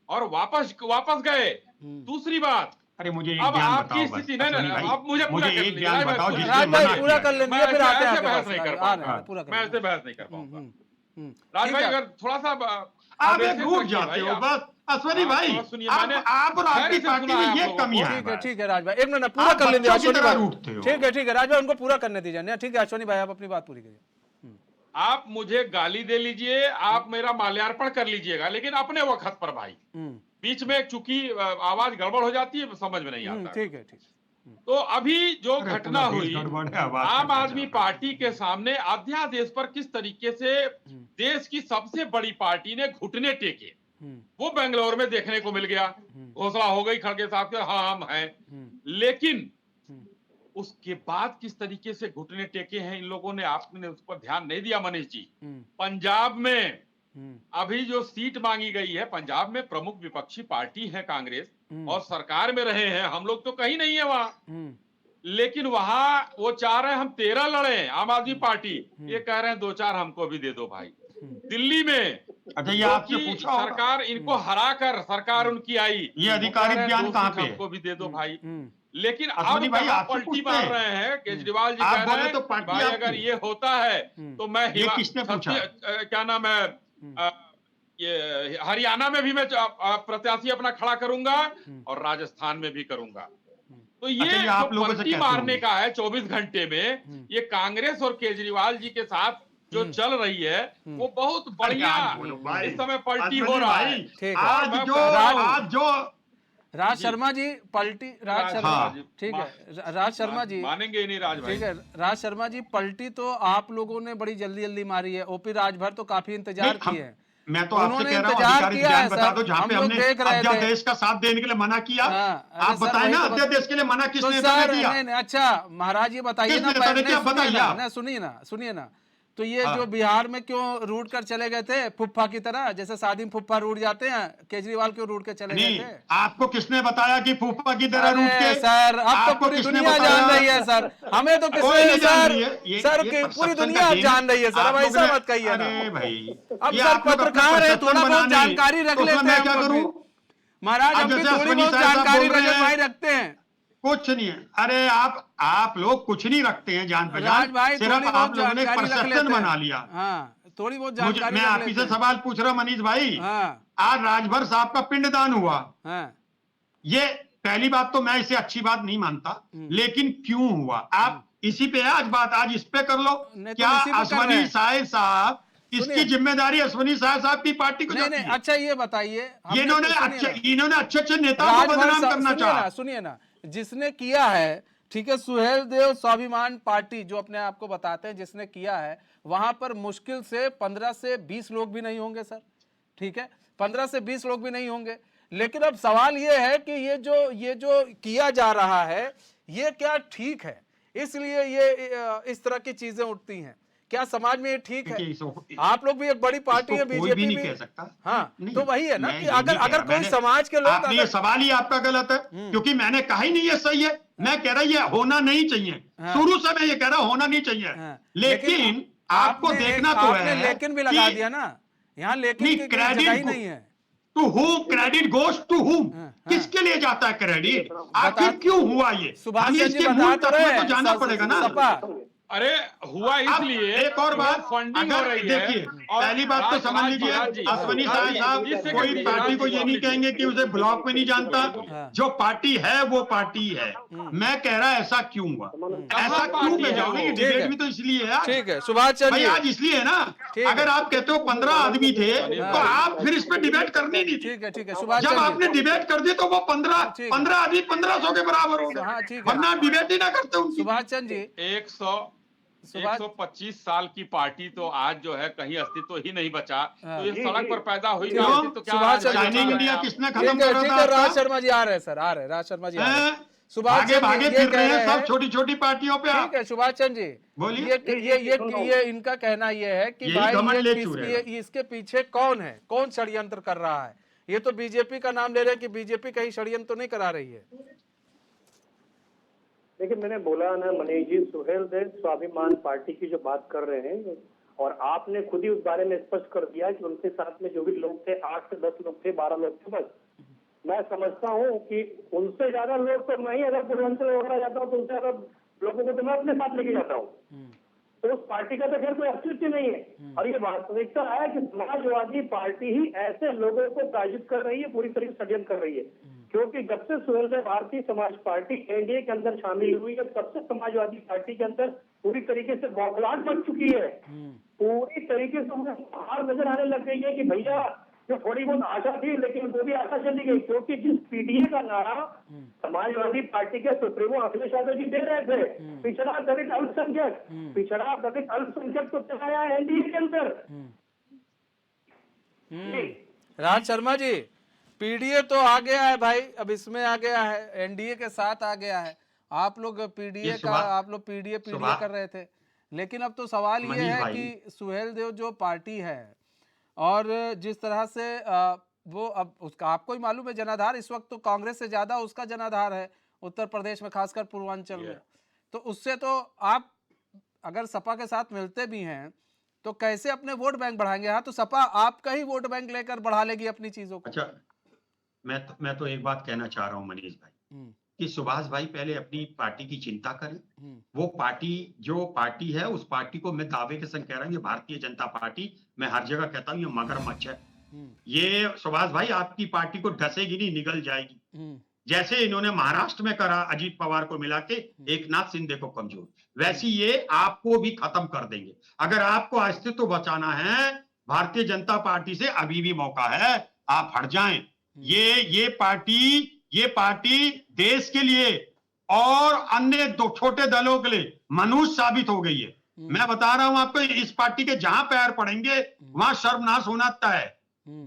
और वापस गए। दूसरी बात, अरे मुझे एक अब ज्ञान आपकी बताओ स्थिति बस, नहीं, अश्विनी भाई, अब मुझे पूरा मुझे कर एक लीजिए। ज्ञान राज बताओ भाई, जिसने राज भाई मना पूरा किया। कर लेंगे, मैं फिर आते हैं ऐसे आपके बहस पास। नहीं कर आ रहे पाऊंगा। हैं, पूरा कर मैं लेंगे। ऐसे बहस नहीं कर पाऊंगा। राज ठीक भाई है। अगर थोड़ा सा आप एक आवेशित रूठ मत जाते भाई, हो आप- बस अश्विनी आप भाई, थोड़ा सुनिए, मैंने आप और खैर आपकी से पार्टी सुना में है ये आप लोगों कमी को। है ठीक है, बस। ठीक है राज भाई, एक मिनट पूरा आप कर लेंगे बच्चों की अश्विनी तरह भाई। रूठते हो। ठीक है राज भाई, उनको पूरा करने दीजिए। ठीक है अश्विनी भाई, आप अपनी बात पूरी करिए। आप मुझे गाली दे लीजिए, आप मेरा माल्यार्पण कर लीजिएगा, लेकिन अपने वक्त पर भाई। बीच में चूंकि आवाज गड़बड़ हो जाती है, समझ में नहीं आता। ठीक है, ठीक। तो अभी जो अरे घटना पूरा देश हुई, गड़बड़ है, आवाज आम का क्या आदमी चल रहा है? पार्टी के सामने अध्यादेश पर किस तरीके से देश की सबसे बड़ी पार्टी ने घुटने टेके, वो बेंगलोर में देखने को मिल गया। घोषणा हो गई खड़गे साहब के, हाँ हम हैं। लेकिन उसके बाद किस तरीके से घुटने टेके हैं इन लोगों ने, आपने उस पर ध्यान नहीं दिया मनीष जी। पंजाब में अभी जो सीट मांगी गई है, पंजाब में प्रमुख विपक्षी पार्टी है कांग्रेस, और सरकार में रहे हैं हम लोग, तो कहीं नहीं है वहां। लेकिन वहां वो चाह रहे हैं हम 13 लड़े, आम आदमी पार्टी, ये कह रहे हैं 2-4 हमको भी दे दो भाई। दिल्ली में अच्छा, ये जो आपसे कि पूछा होगा? सरकार इनको हरा कर सरकार उनकी आई, ये वो आधिकारिक कह रहे हैं ज्ञान 2 कहाँ सीट पे है? हमको भी दे दो भाई। लेकिन अब अश्विनी भाई, कहाँ आपसे पलटी पूछते मार हैं। रहे हैं केजरीवाल जी, आप कह बोले रहे हैं तो पार्टी भाई आपकी। अगर ये होता है तो मैं ये किसने पूछा? क्या नाम है, ये हरियाणा में भी मैं प्रत्याशी अपना खड़ा करूंगा और राजस्थान में भी करूंगा। तो ये अच्छा, ये जो आप लोगों से पलटी कैसे मारने होगी? का है 24 घंटे में, ये कांग्रेस और केजरीवाल जी के साथ जो चल रही है, वो बहुत बढ़िया भाई, इस समय पलटी अश्विनी हो रहा भाई, है। ठीक है। आज मैं जो कह रहा हूं। आज जो राज शर्मा जी पलटी, राज शर्मा, हाँ। ठीक है राज शर्मा जी, मानेंगे ही नहीं राज भाई। ठीक है राज शर्मा जी, पलटी तो आप लोगों ने बड़ी जल्दी जल्दी मारी है। ओपी राजभर तो काफी इंतजार नहीं, किए हैं। मैं तो आपसे उन्होंने कह रहा हूँ इंतजार आधिकारिक किया ज्ञान है बता सर, दो, जहाँ पे हम लोग हमने देख रहे थे। अध्यादेश का साथ देने के लिए मना किया। हाँ, अरे आप सर, बताएं वही ना, तो अध्यादेश के लिए मना किस तो नेता सर ने किया? नहीं, अच्छा महाराज ये बताइए किस ना, नेता ने पहले किया? बताइए आप। सुनिए ना, तो ये हाँ। जो बिहार में क्यों रूट कर चले गए थे फुफ्फा की तरह, जैसे शादी में फुफ्फा रूट जाते हैं, केजरीवाल क्यों रूट के चले गए नहीं, थे? आपको किसने बताया कि फूफा की तरह रूट अरे के? सर, अब तो आपको पूरी किसने दुनिया बताया? जान रही है सर, हमें तो कोई किसने नहीं जान सर, रही है। ये पूरी perception दुनिया का अब game जान रही है सर, आप अब लोगों ऐसा ने- मत कहिए ना। अरे भाई, अब ये सर आप लोग अपना पत्रकार है, perception थोड़ा बहुत बनाने, जानकारी रख तो उसमें लेते मैं हैं क्या हम लोग करूं? भी। महाराज अब हम भी जैसे थोड़ी अश्विनी बहुत साहब जानकारी बोल रहे रजत हैं। भाई रखते हैं। कुछ नहीं है। अरे आप लोग कुछ नहीं रखते हैं जान राज पहचान, भाई सिर्फ थोड़ी आप बहुत लोगों ने जानकारी रख परसेप्शन लेते बना हैं। लिया। हाँ, थोड़ी बहुत मुझे जानकारी मैं रख आप ही लेते से हैं। सवाल पूछ रहा हूं मनीष भाई, हाँ, आज राजभर साहब का पिंडदान हुआ। हाँ, ये पहली बात तो मैं इसे अच्छी बात नहीं मानता, लेकिन क्यों हुआ? आप इसी पे है आज बात, आज इस पे कर लो। नहीं तो क्या इसी पे कर रहे अश्विनी हैं। साय साहब, इसकी सुनिए। जिम्मेदारी अश्विनी साय साहब की पार्टी को नहीं जाती नहीं, है? अच्छा ये बताइए, हमने ये इन्होंने तो सुनिए अच्छे ना। इन्होंने अच्छे अच्छे नेताओं को राजभर बदनाम साहब, करना सुनिए चाहा। ना, सुनिए ना, जिसने किया है, ठीक है, सुहेल देव स्वाभिमान पार्टी जो अपने आप को बताते हैं, जिसने किया है, वहां पर मुश्किल से 15 से 20 लोग भी नहीं होंगे सर, ठीक है, 15 से 20 लोग भी नहीं होंगे। लेकिन अब सवाल ये है कि ये जो किया जा रहा है, ये क्या ठीक है? इसलिए ये इस तरह की चीजें उठती हैं। क्या समाज में ये ठीक है? आप लोग भी एक बड़ी पार्टी है, इसको कोई भी बीजेपी नहीं भी कह सकता। हाँ, नहीं, तो वही है ना मैं कि ये नहीं अगर कह अगर रहा। कोई मैंने- समाज के लोग आपने ये सवाल ही आपका गलत है, क्योंकि मैंने कहा ही नहीं ये सही है। मैं कह रहा ये होना नहीं चाहिए, हाँ। शुरू से मैं ये कह रहा होना नहीं चाहिए। हाँ। लेकिन आपको आपने देखना तो आपने है लेकिन भी लगा कि दिया ना, यहाँ लेकिन नहीं, की कोई जगह ही क्रेडिट नहीं है। To whom credit goes to whom, हाँ। किसके लिए जाता है क्रेडिट? आखिर बता- क्यों हुआ ये? सुभाष हमें चंद्र जी इसके बता मूल तो तत्व रहे में तो हैं, जाना पड़ेगा ना। सपा। अरे हुआ अब इसलिए एक और बात, फंडिंग हो अगर रही है। देखिए, और पहली बात तो समझ लीजिए, अश्विनी साहब कोई पार्टी को ये नहीं कहेंगे कि उसे ब्लॉक में नहीं जानता, जो पार्टी है वो पार्टी है। मैं कह रहा ऐसा क्यों हुआ, ऐसा क्यों मैं जाऊँ? ठीक है। डिबेट भी तो इसलिए है आज। ठीक है सुभाष चंद्र भाई जी, आज इसलिए है ना, ठीक है। अगर आप कहते हो 15 आदमी थे तो आप फिर इस पे डिबेट करनी नहीं थी। ठीक है सुभाष जब चंद्र आपने जी, डिबेट कर दी तो वो 15 ठीक है। 15 आदमी 1500 के बराबर हो हाँ, गए, ठीक है। वरना डिबेट ही ना करते उनकी। सुभाष चंद्र जी, 125 साल की पार्टी तो आज जो है कहीं अस्तित्व ही नहीं बचा। हाँ। तो ये सड़क पर पैदा हुई ठीक ना है। अस्तित्व क्या सुभाष आज चंद्र शाइनिंग बचा इंडिया है? किसने ठीक खत्म है, करा ठीक था है, राज आपका? शर्मा जी आ रहे हैं सर, आ रहे हैं, राज शर्मा जी आ रहे हैं। हैं? सुभाष भागे चंद्र भागे जी, ये फिर कह रहे हैं रहे सब हैं, छोटी छोटी पार्टियों पे आप। ठीक है सुभाष चंद्र जी, बोलिए। ये इनका कहना ये है कि यही भाई घमंड ले ये चुके हैं। इसके पीछे कौन है, कौन षड्यंत्र कर रहा है? ये तो बीजेपी का नाम ले रहे हैं कि बीजेपी कहीं षड्यंत्र तो नहीं करा रही है। देखिए, मैंने बोला ना मनीष जी, सुहेल देव स्वाभिमान पार्टी की जो बात कर रहे हैं, और आपने खुद ही उस बारे में स्पष्ट कर दिया कि उनके साथ में जो भी लोग थे, 8 से 10 लोग थे, 12 लोग थे, बस। मैं समझता हूँ कि उनसे ज्यादा लोग तो मैं ही अगर पूर्वांचल वगैरह जाता हूँ तो उनसे ज्यादा लोगों को तो मैं अपने साथ लेके जाता हूँ। तो उस पार्टी का तो खैर कोई अस्तित्व नहीं है। और ये वास्तविकता है कि समाजवादी पार्टी ही ऐसे लोगों को प्रायोजित कर रही है, पूरी तरीके से षड्यंत्र कर रही है। क्योंकि जब से सुहेल देव भारतीय समाज पार्टी एनडीए के अंदर शामिल हुई है, तब से समाजवादी पार्टी के अंदर पूरी तरीके से बौखलाहट मच चुकी है। पूरी तरीके से उन्हें हार नजर आने लग गई है कि भैया जो थोड़ी बहुत आशा थी, लेकिन वो भी आशा चली गई। क्योंकि जिस पीडीए का नारा समाजवादी पार्टी के सुप्रीमो अखिलेश यादव जी दे रहे थे, पिछड़ा दलित अल्पसंख्यक को चलाया है एनडीए के अंदर। राज शर्मा जी, पीडीए तो आ गया है भाई, अब इसमें आ गया है, एनडीए के साथ आ गया है। आप लोग पीडीए कर रहे थे, लेकिन अब तो सवाल ये है कि सुहेल देव जो पार्टी है और जिस तरह से वो अब उसका आपको ही मालूम है, जनाधार इस वक्त तो कांग्रेस से ज्यादा उसका जनाधार है उत्तर प्रदेश में, खासकर पूर्वांचल में। तो उससे तो आप अगर सपा के साथ मिलते भी हैं तो कैसे अपने वोट बैंक बढ़ाएंगे? हाँ, तो सपा आपका ही वोट बैंक लेकर बढ़ा लेगी अपनी चीजों को। अच्छा, मैं तो एक बात कहना चाह रहा हूँ मनीष भाई कि सुभाष भाई पहले अपनी पार्टी की चिंता करें। वो पार्टी जो पार्टी है, उस पार्टी को मैं दावे के संग कह रहा हूँ, ये भारतीय जनता पार्टी, मैं हर जगह कहता हूँ ये मगरमच्छ है। ये सुभाष भाई आपकी पार्टी को ढसेगी नहीं, निगल जाएगी। जैसे इन्होंने महाराष्ट्र में करा अजीत पवार को मिला के एकनाथ शिंदे को कमजोर, वैसी ये आपको भी खत्म कर देंगे। अगर आपको अस्तित्व बचाना है भारतीय जनता पार्टी से अभी भी मौका है, आप हट जाएं। ये पार्टी देश के लिए और अन्य दो छोटे दलों के लिए मनुष्य साबित हो गई है। मैं बता रहा हूं आपको, इस पार्टी के जहां पैर पड़ेंगे वहां सर्वनाश होना तय है।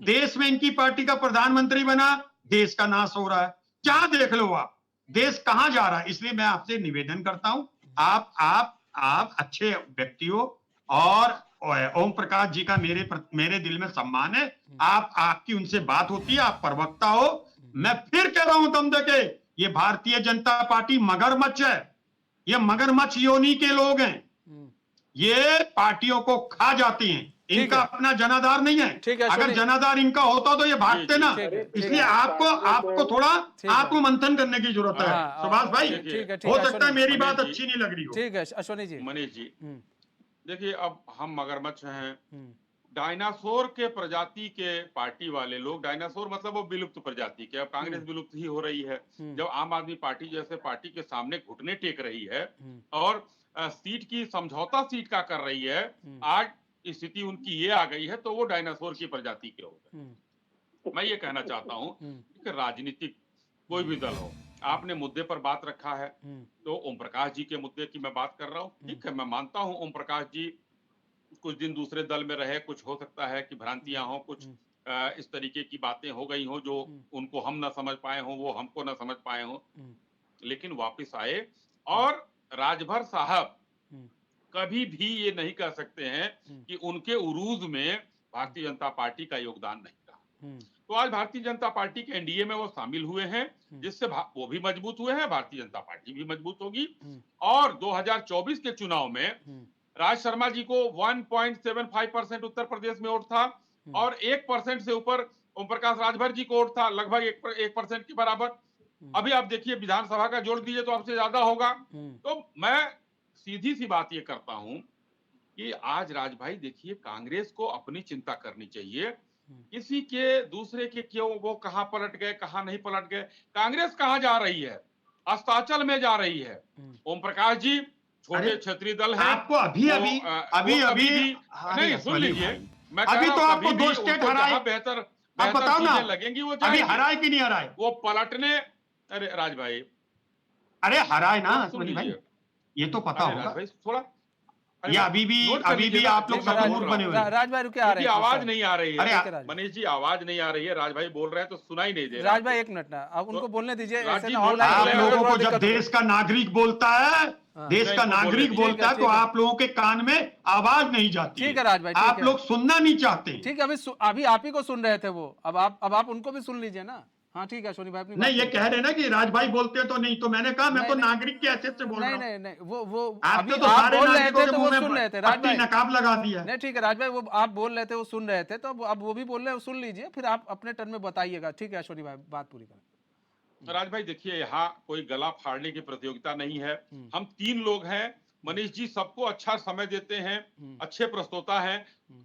देश में इनकी पार्टी का प्रधानमंत्री बना, देश का नाश हो रहा है। क्या देख लो आप, देश कहां जा रहा है। इसलिए मैं आपसे निवेदन करता हूं, आप अच्छे व्यक्ति हो और ओम प्रकाश जी का मेरे दिल में सम्मान है। आपकी उनसे बात होती है, आप प्रवक्ता हो। मैं फिर कह रहा हूं दम देके, ये भारतीय जनता पार्टी मगरमच्छ है, ये मगरमच्छ योनि के लोग हैं, ये पार्टियों को खा जाती हैं। इनका अपना जनाधार नहीं है। अगर जनाधार इनका होता तो ये भागते ना। इसलिए आपको थोड़ा आत्ममंथन करने की जरूरत है सुभाष भाई। हो सकता है मेरी बात अच्छी नहीं लग रही हो। ठीक है अश्वनी जी। मनीष जी, देखिए अब हम मगरमच्छ हैं, डायनासोर के प्रजाति के पार्टी वाले लोग, डायनासोर मतलब वो विलुप्त प्रजाति के, अब कांग्रेस विलुप्त ही हो रही है। जब आम आदमी पार्टी जैसे पार्टी के सामने घुटने टेक रही है और सीट की समझौता सीट का कर रही है, आज स्थिति उनकी ये आ गई है, तो वो डायनासोर की प्रजाति के लोग हैं। मैं ये कहना चाहता हूँ कि राजनीतिक कोई भी दल हो, आपने मुद्दे पर बात रखा है, तो ओम प्रकाश जी के मुद्दे की मैं बात कर रहा हूँ। ठीक है, मैं मानता हूँ ओम प्रकाश जी कुछ दिन दूसरे दल में रहे, कुछ हो सकता है कि भ्रांतियां हो, कुछ इस तरीके की बातें हो गई हो जो उनको हम ना समझ पाए हो, वो हमको ना समझ पाए हो, लेकिन वापस आए। और राजभर साहब कभी भी ये नहीं कह सकते हैं कि उनके उरूज में भारतीय जनता पार्टी का योगदान नहीं रहा। तो आज भारतीय जनता पार्टी के एनडीए में वो शामिल हुए हैं, जिससे वो भी मजबूत हुए हैं, भारतीय जनता पार्टी भी मजबूत होगी। और 2024 के चुनाव में राज शर्मा जी को 1.75% उत्तर प्रदेश में वोट था और 1% से ऊपर ओम प्रकाश राजभर जी को वोट था, लगभग 1% के बराबर। अभी आप देखिए विधानसभा का जोड़ दीजिए तो आपसे ज्यादा होगा। तो मैं सीधी सी बात ये करता हूं कि आज राज भाई देखिए, कांग्रेस को अपनी चिंता करनी चाहिए, किसी के दूसरे के क्यों वो कहां पलट गए, कहां नहीं पलट गए। कांग्रेस कहां जा रही है? अस्ताचल में जा रही है। ओम प्रकाश जी छोटे क्षेत्रीय दल है, आपको अभी नहीं सुन लीजिए, मैं अभी तो आपको 2 स्टेट हराए, बेहतर बताओ ना लगेंगी, वो अभी हराए कि नहीं हराए, वो पलटने। अरे राज भाई, अरे हराए ना सुन भाई, ये तो पता होगा भाई थोड़ा। ये अभी भी आप लोग सबूत बने हुए। राज भाई रुके, आ रहे हैं, आवाज नहीं आ रही है। अरे मनीष जी आवाज नहीं आ रही है, राज भाई बोल रहे हैं तो सुनाई नहीं दे रहा। राज भाई एक मिनट ना, अब उनको बोलने दीजिए। आप लोगों को जब देश का नागरिक बोलता है, देश का नागरिक बोलता है, तो आप लोगों के कान में आवाज नहीं जाती। ठीक है राज भाई, आप लोग सुनना नहीं चाहते। ठीक है, अभी आप ही को सुन रहे थे वो, अब आप उनको भी सुन लीजिए ना। हाँ ठीक है अश्वनी भाई अपनी नहीं, ये कह रहे ना कि राज भाई बोलते तो नहीं, तो मैंने कहा मैं तो नागरिक के हैसियत से बोल रहा नहीं हूँ। नहीं नहीं वो आपने अभी तो आप सारे बोल रहे नागरिकों थे के तो वो मुंह सुन में रहे थे राज पट्टी भाई। नकाब लगा दिया। नहीं ठीक है राज भाई, वो आप बोल रहे थे वो सुन रहे थे, तो अब वो भी बोल रहे हैं, सुन लीजिए, फिर आप अपने टर्न में बताइएगा। ठीक है अश्वनी भाई बात पूरी करें। राज भाई देखिए, यहाँ कोई गला फाड़ने की प्रतियोगिता नहीं है। हम 3 लोग हैं। मनीष जी सबको अच्छा समय देते हैं, अच्छे प्रस्तोता हैं,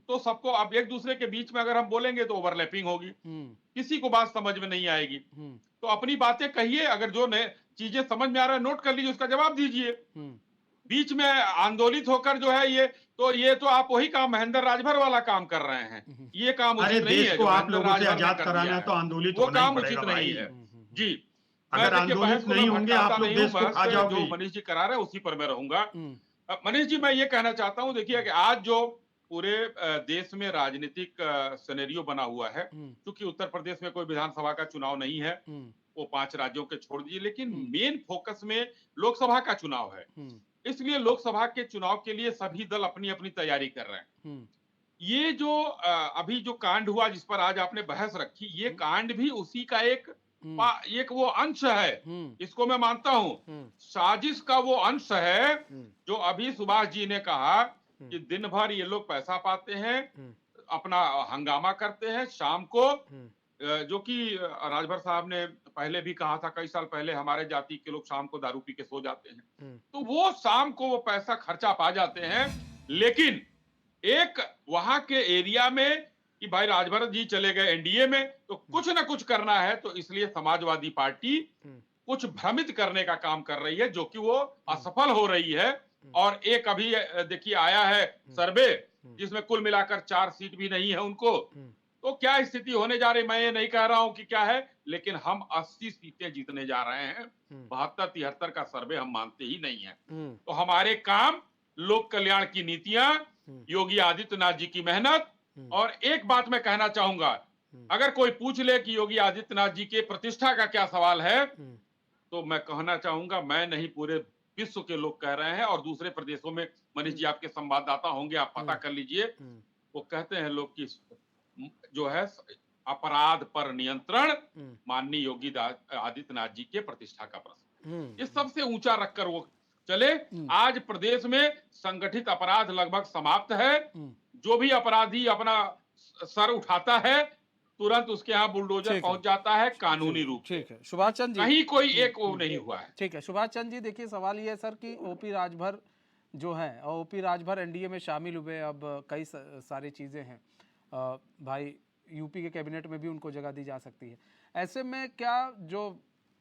तो सबको अब एक दूसरे के बीच में अगर हम बोलेंगे तो ओवरलैपिंग होगी, किसी को बात समझ में नहीं आएगी। तो अपनी बातें कहिए, अगर जो नए चीजें समझ में आ रहा है नोट कर लीजिए, उसका जवाब दीजिए। बीच में आंदोलित होकर जो है ये तो आप वही काम महेंद्र राजभर वाला काम कर रहे हैं। ये काम अरे उचित नहीं देश है को जो आप महेंद्र लोगों से राजभर ने आजाद कर कराना दिया है तो आंदोलित वो होना ही काम पड़ेगा उचित भाई। नहीं है जी। अगर मैं देखिए, आंदोलित बहस को नहीं मैं होंगे भटकाता आप लोग नहीं हूं, देश को बहस खा जो जाओगे। मनीष जी करा रहे हैं उसी पर मैं रहूंगा। मनीष जी मैं ये कहना चाहता हूं, देखिए कि आज जो पूरे देश में राजनीतिक सिनेरियो बना हुआ है, क्योंकि उत्तर प्रदेश में कोई विधानसभा का चुनाव नहीं है, वो 5 राज्यों के छोड़ दीजिए, लेकिन मेन फोकस में लोकसभा का चुनाव है। इसलिए लोकसभा के चुनाव के लिए सभी दल अपनी अपनी तैयारी कर रहे हैं। ये जो अभी जो कांड हुआ जिस पर आज आपने बहस रखी, ये कांड भी उसी का एक वो अंश है, इसको मैं मानता हूं। साजिश का वो अंश है जो अभी सुभाष जी ने कहा कि दिन भर ये लोग पैसा पाते हैं, अपना हंगामा करते हैं, शाम को जो कि राजभर साहब ने पहले भी कहा था, कई साल पहले, हमारे जाति के लोग शाम को दारू पी के सो जाते हैं, तो वो शाम को वो पैसा खर्चा पा जाते हैं। लेकिन एक वहां के एरिया में कि भाई राजभर जी चले गए एनडीए में, तो कुछ ना कुछ करना है, तो इसलिए समाजवादी पार्टी कुछ भ्रमित करने का काम कर रही है, जो कि वो असफल हो रही है। और एक अभी देखिए आया है सर्वे जिसमें कुल मिलाकर 4 सीट भी नहीं है उनको। तो क्या स्थिति होने जा रही, मैं ये नहीं कह रहा हूं कि क्या है, लेकिन हम 80 सीटें जीतने जा रहे हैं। 72-73 का सर्वे हम मानते ही नहीं है। तो हमारे काम, लोक कल्याण की नीतियां, योगी आदित्यनाथ जी की मेहनत। और एक बात मैं कहना चाहूंगा, अगर कोई पूछ ले कि योगी आदित्यनाथ जी के प्रतिष्ठा का क्या सवाल है, तो मैं कहना चाहूंगा, मैं नहीं पूरे विश्व के लोग कह रहे हैं, और दूसरे प्रदेशों में मनीष जी आपके संवाददाता होंगे, आप पता कर लीजिए, वो कहते हैं लोग कि जो है अपराध पर नियंत्रण माननीय योगी आदित्यनाथ जी के प्रतिष्ठा का प्रश्न, इस सबसे ऊंचा रखकर वो चले। आज प्रदेश में संगठित अपराध लगभग समाप्त है। जो भी अपराधी अपना सर उठाता है, तुरंत उसके यहाँ बुलडोजर पहुंच जाता है कानूनी रूप से। ठीक है सुभाष चंद्र जी, कहीं कोई एक वो नहीं हुआ है। ठीक है सुभाष चंद्र जी, देखिए सवाल ये है सर कि ओपी राजभर जो है, और ओपी राजभर एनडीए में शामिल हुए, अब कई सारी चीज़ें हैं, भाई यूपी के कैबिनेट में भी उनको जगह दी जा सकती है। ऐसे में क्या जो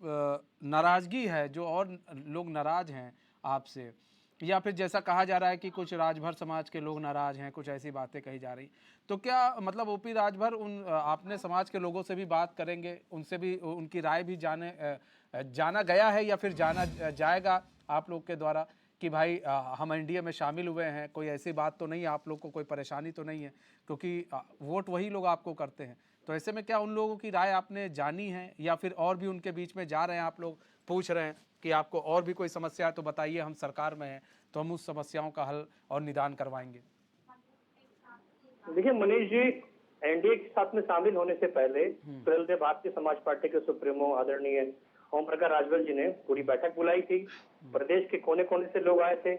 नाराज़गी है, जो और लोग नाराज़ हैं आपसे, या फिर जैसा कहा जा रहा है कि कुछ राजभर समाज के लोग नाराज हैं, कुछ ऐसी बातें कही जा रही, तो क्या मतलब ओपी राजभर आपने समाज के लोगों से भी बात करेंगे, उनसे भी उनकी राय भी जाना गया है या फिर जाना जाएगा आप लोग के द्वारा कि भाई हम एनडीए में शामिल हुए हैं, कोई ऐसी बात तो नहीं है, आप लोग को कोई परेशानी तो नहीं है, क्योंकि वोट वही लोग आपको करते हैं। तो ऐसे में क्या उन लोगों की राय आपने जानी है, या फिर और भी उनके बीच में जा रहे हैं, आप लोग पूछ रहे हैं कि आपको और भी कोई समस्या है तो बताइए, हम सरकार में हैं तो हम उस समस्याओं का हल और निदान करवाएंगे? देखिए मनीष जी, एनडीए के साथ में शामिल होने से पहले सुहेलदेव भारतीय समाज पार्टी के सुप्रीमो आदरणीय ओम प्रकाश राजभर जी ने पूरी बैठक बुलाई थी। प्रदेश के कोने कोने से लोग आए थे।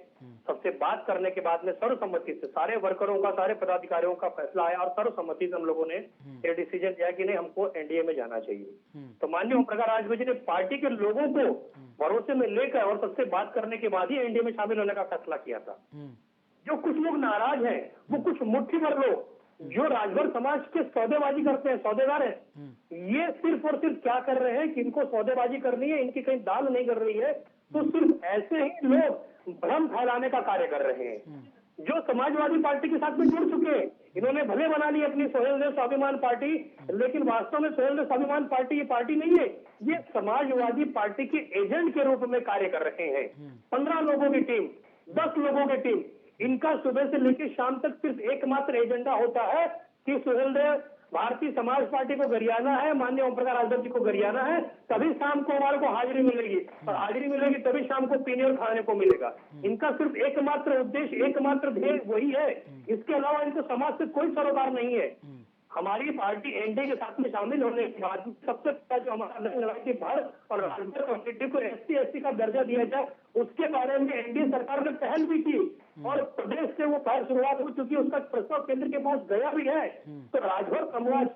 सबसे बात करने के बाद में सर्वसम्मति से सारे वर्करों का, सारे पदाधिकारियों का फैसला आया और सर्वसम्मति से हम लोगों ने ये डिसीजन लिया कि नहीं, हमको एनडीए में जाना चाहिए। तो माननीय ओम प्रकाश राजभर जी ने पार्टी के लोगों को भरोसे में लेकर और सबसे बात करने के बाद ही एनडीए में शामिल होने का फैसला किया था। जो कुछ लोग नाराज हैं, वो कुछ मुट्ठी भर लोग जो राजभर समाज के सौदेबाजी करते हैं, सौदेदार हैं, ये सिर्फ और सिर्फ क्या कर रहे हैं कि इनको सौदेबाजी करनी है, इनकी कहीं दाल नहीं कर रही है, तो सिर्फ ऐसे ही लोग भ्रम फैलाने का कार्य कर रहे हैं। जो समाजवादी पार्टी के साथ में जुड़ चुके हैं, इन्होंने भले बना ली अपनी सोहेलदेव स्वाभिमान पार्टी, लेकिन वास्तव में सोहेलदेव स्वाभिमान पार्टी ये पार्टी नहीं है, ये समाजवादी पार्टी के एजेंट के रूप में कार्य कर रहे हैं। 15 लोगों की टीम, 10 लोगों की टीम, इनका सुबह से लेकर शाम तक सिर्फ एकमात्र एजेंडा होता है कि सुहेलदेव भारतीय समाज पार्टी को गरियाना है, माननीय ओम प्रकाश राजभर जी को गरियाना है, तभी शाम को हमारे को हाजिरी मिलेगी, और हाजिरी मिलेगी तभी शाम को पीने और खाने को मिलेगा। इनका सिर्फ एकमात्र उद्देश्य, एकमात्र ध्येय वही है। इसके अलावा इनको समाज से कोई सरोकार नहीं है। हमारी पार्टी एनडीए के साथ में शामिल होने के बाद सबसे पहले जो हमारा लड़ाई थी भारत और राजभर कम्युनिटी को SC/ST का दर्जा दिया जाए, उसके बारे में एनडीए सरकार ने पहल भी की और प्रदेश से वो पहल शुरुआत हो चुकी है, उसका प्रस्ताव केंद्र के पास गया भी है। तो राजभर समाज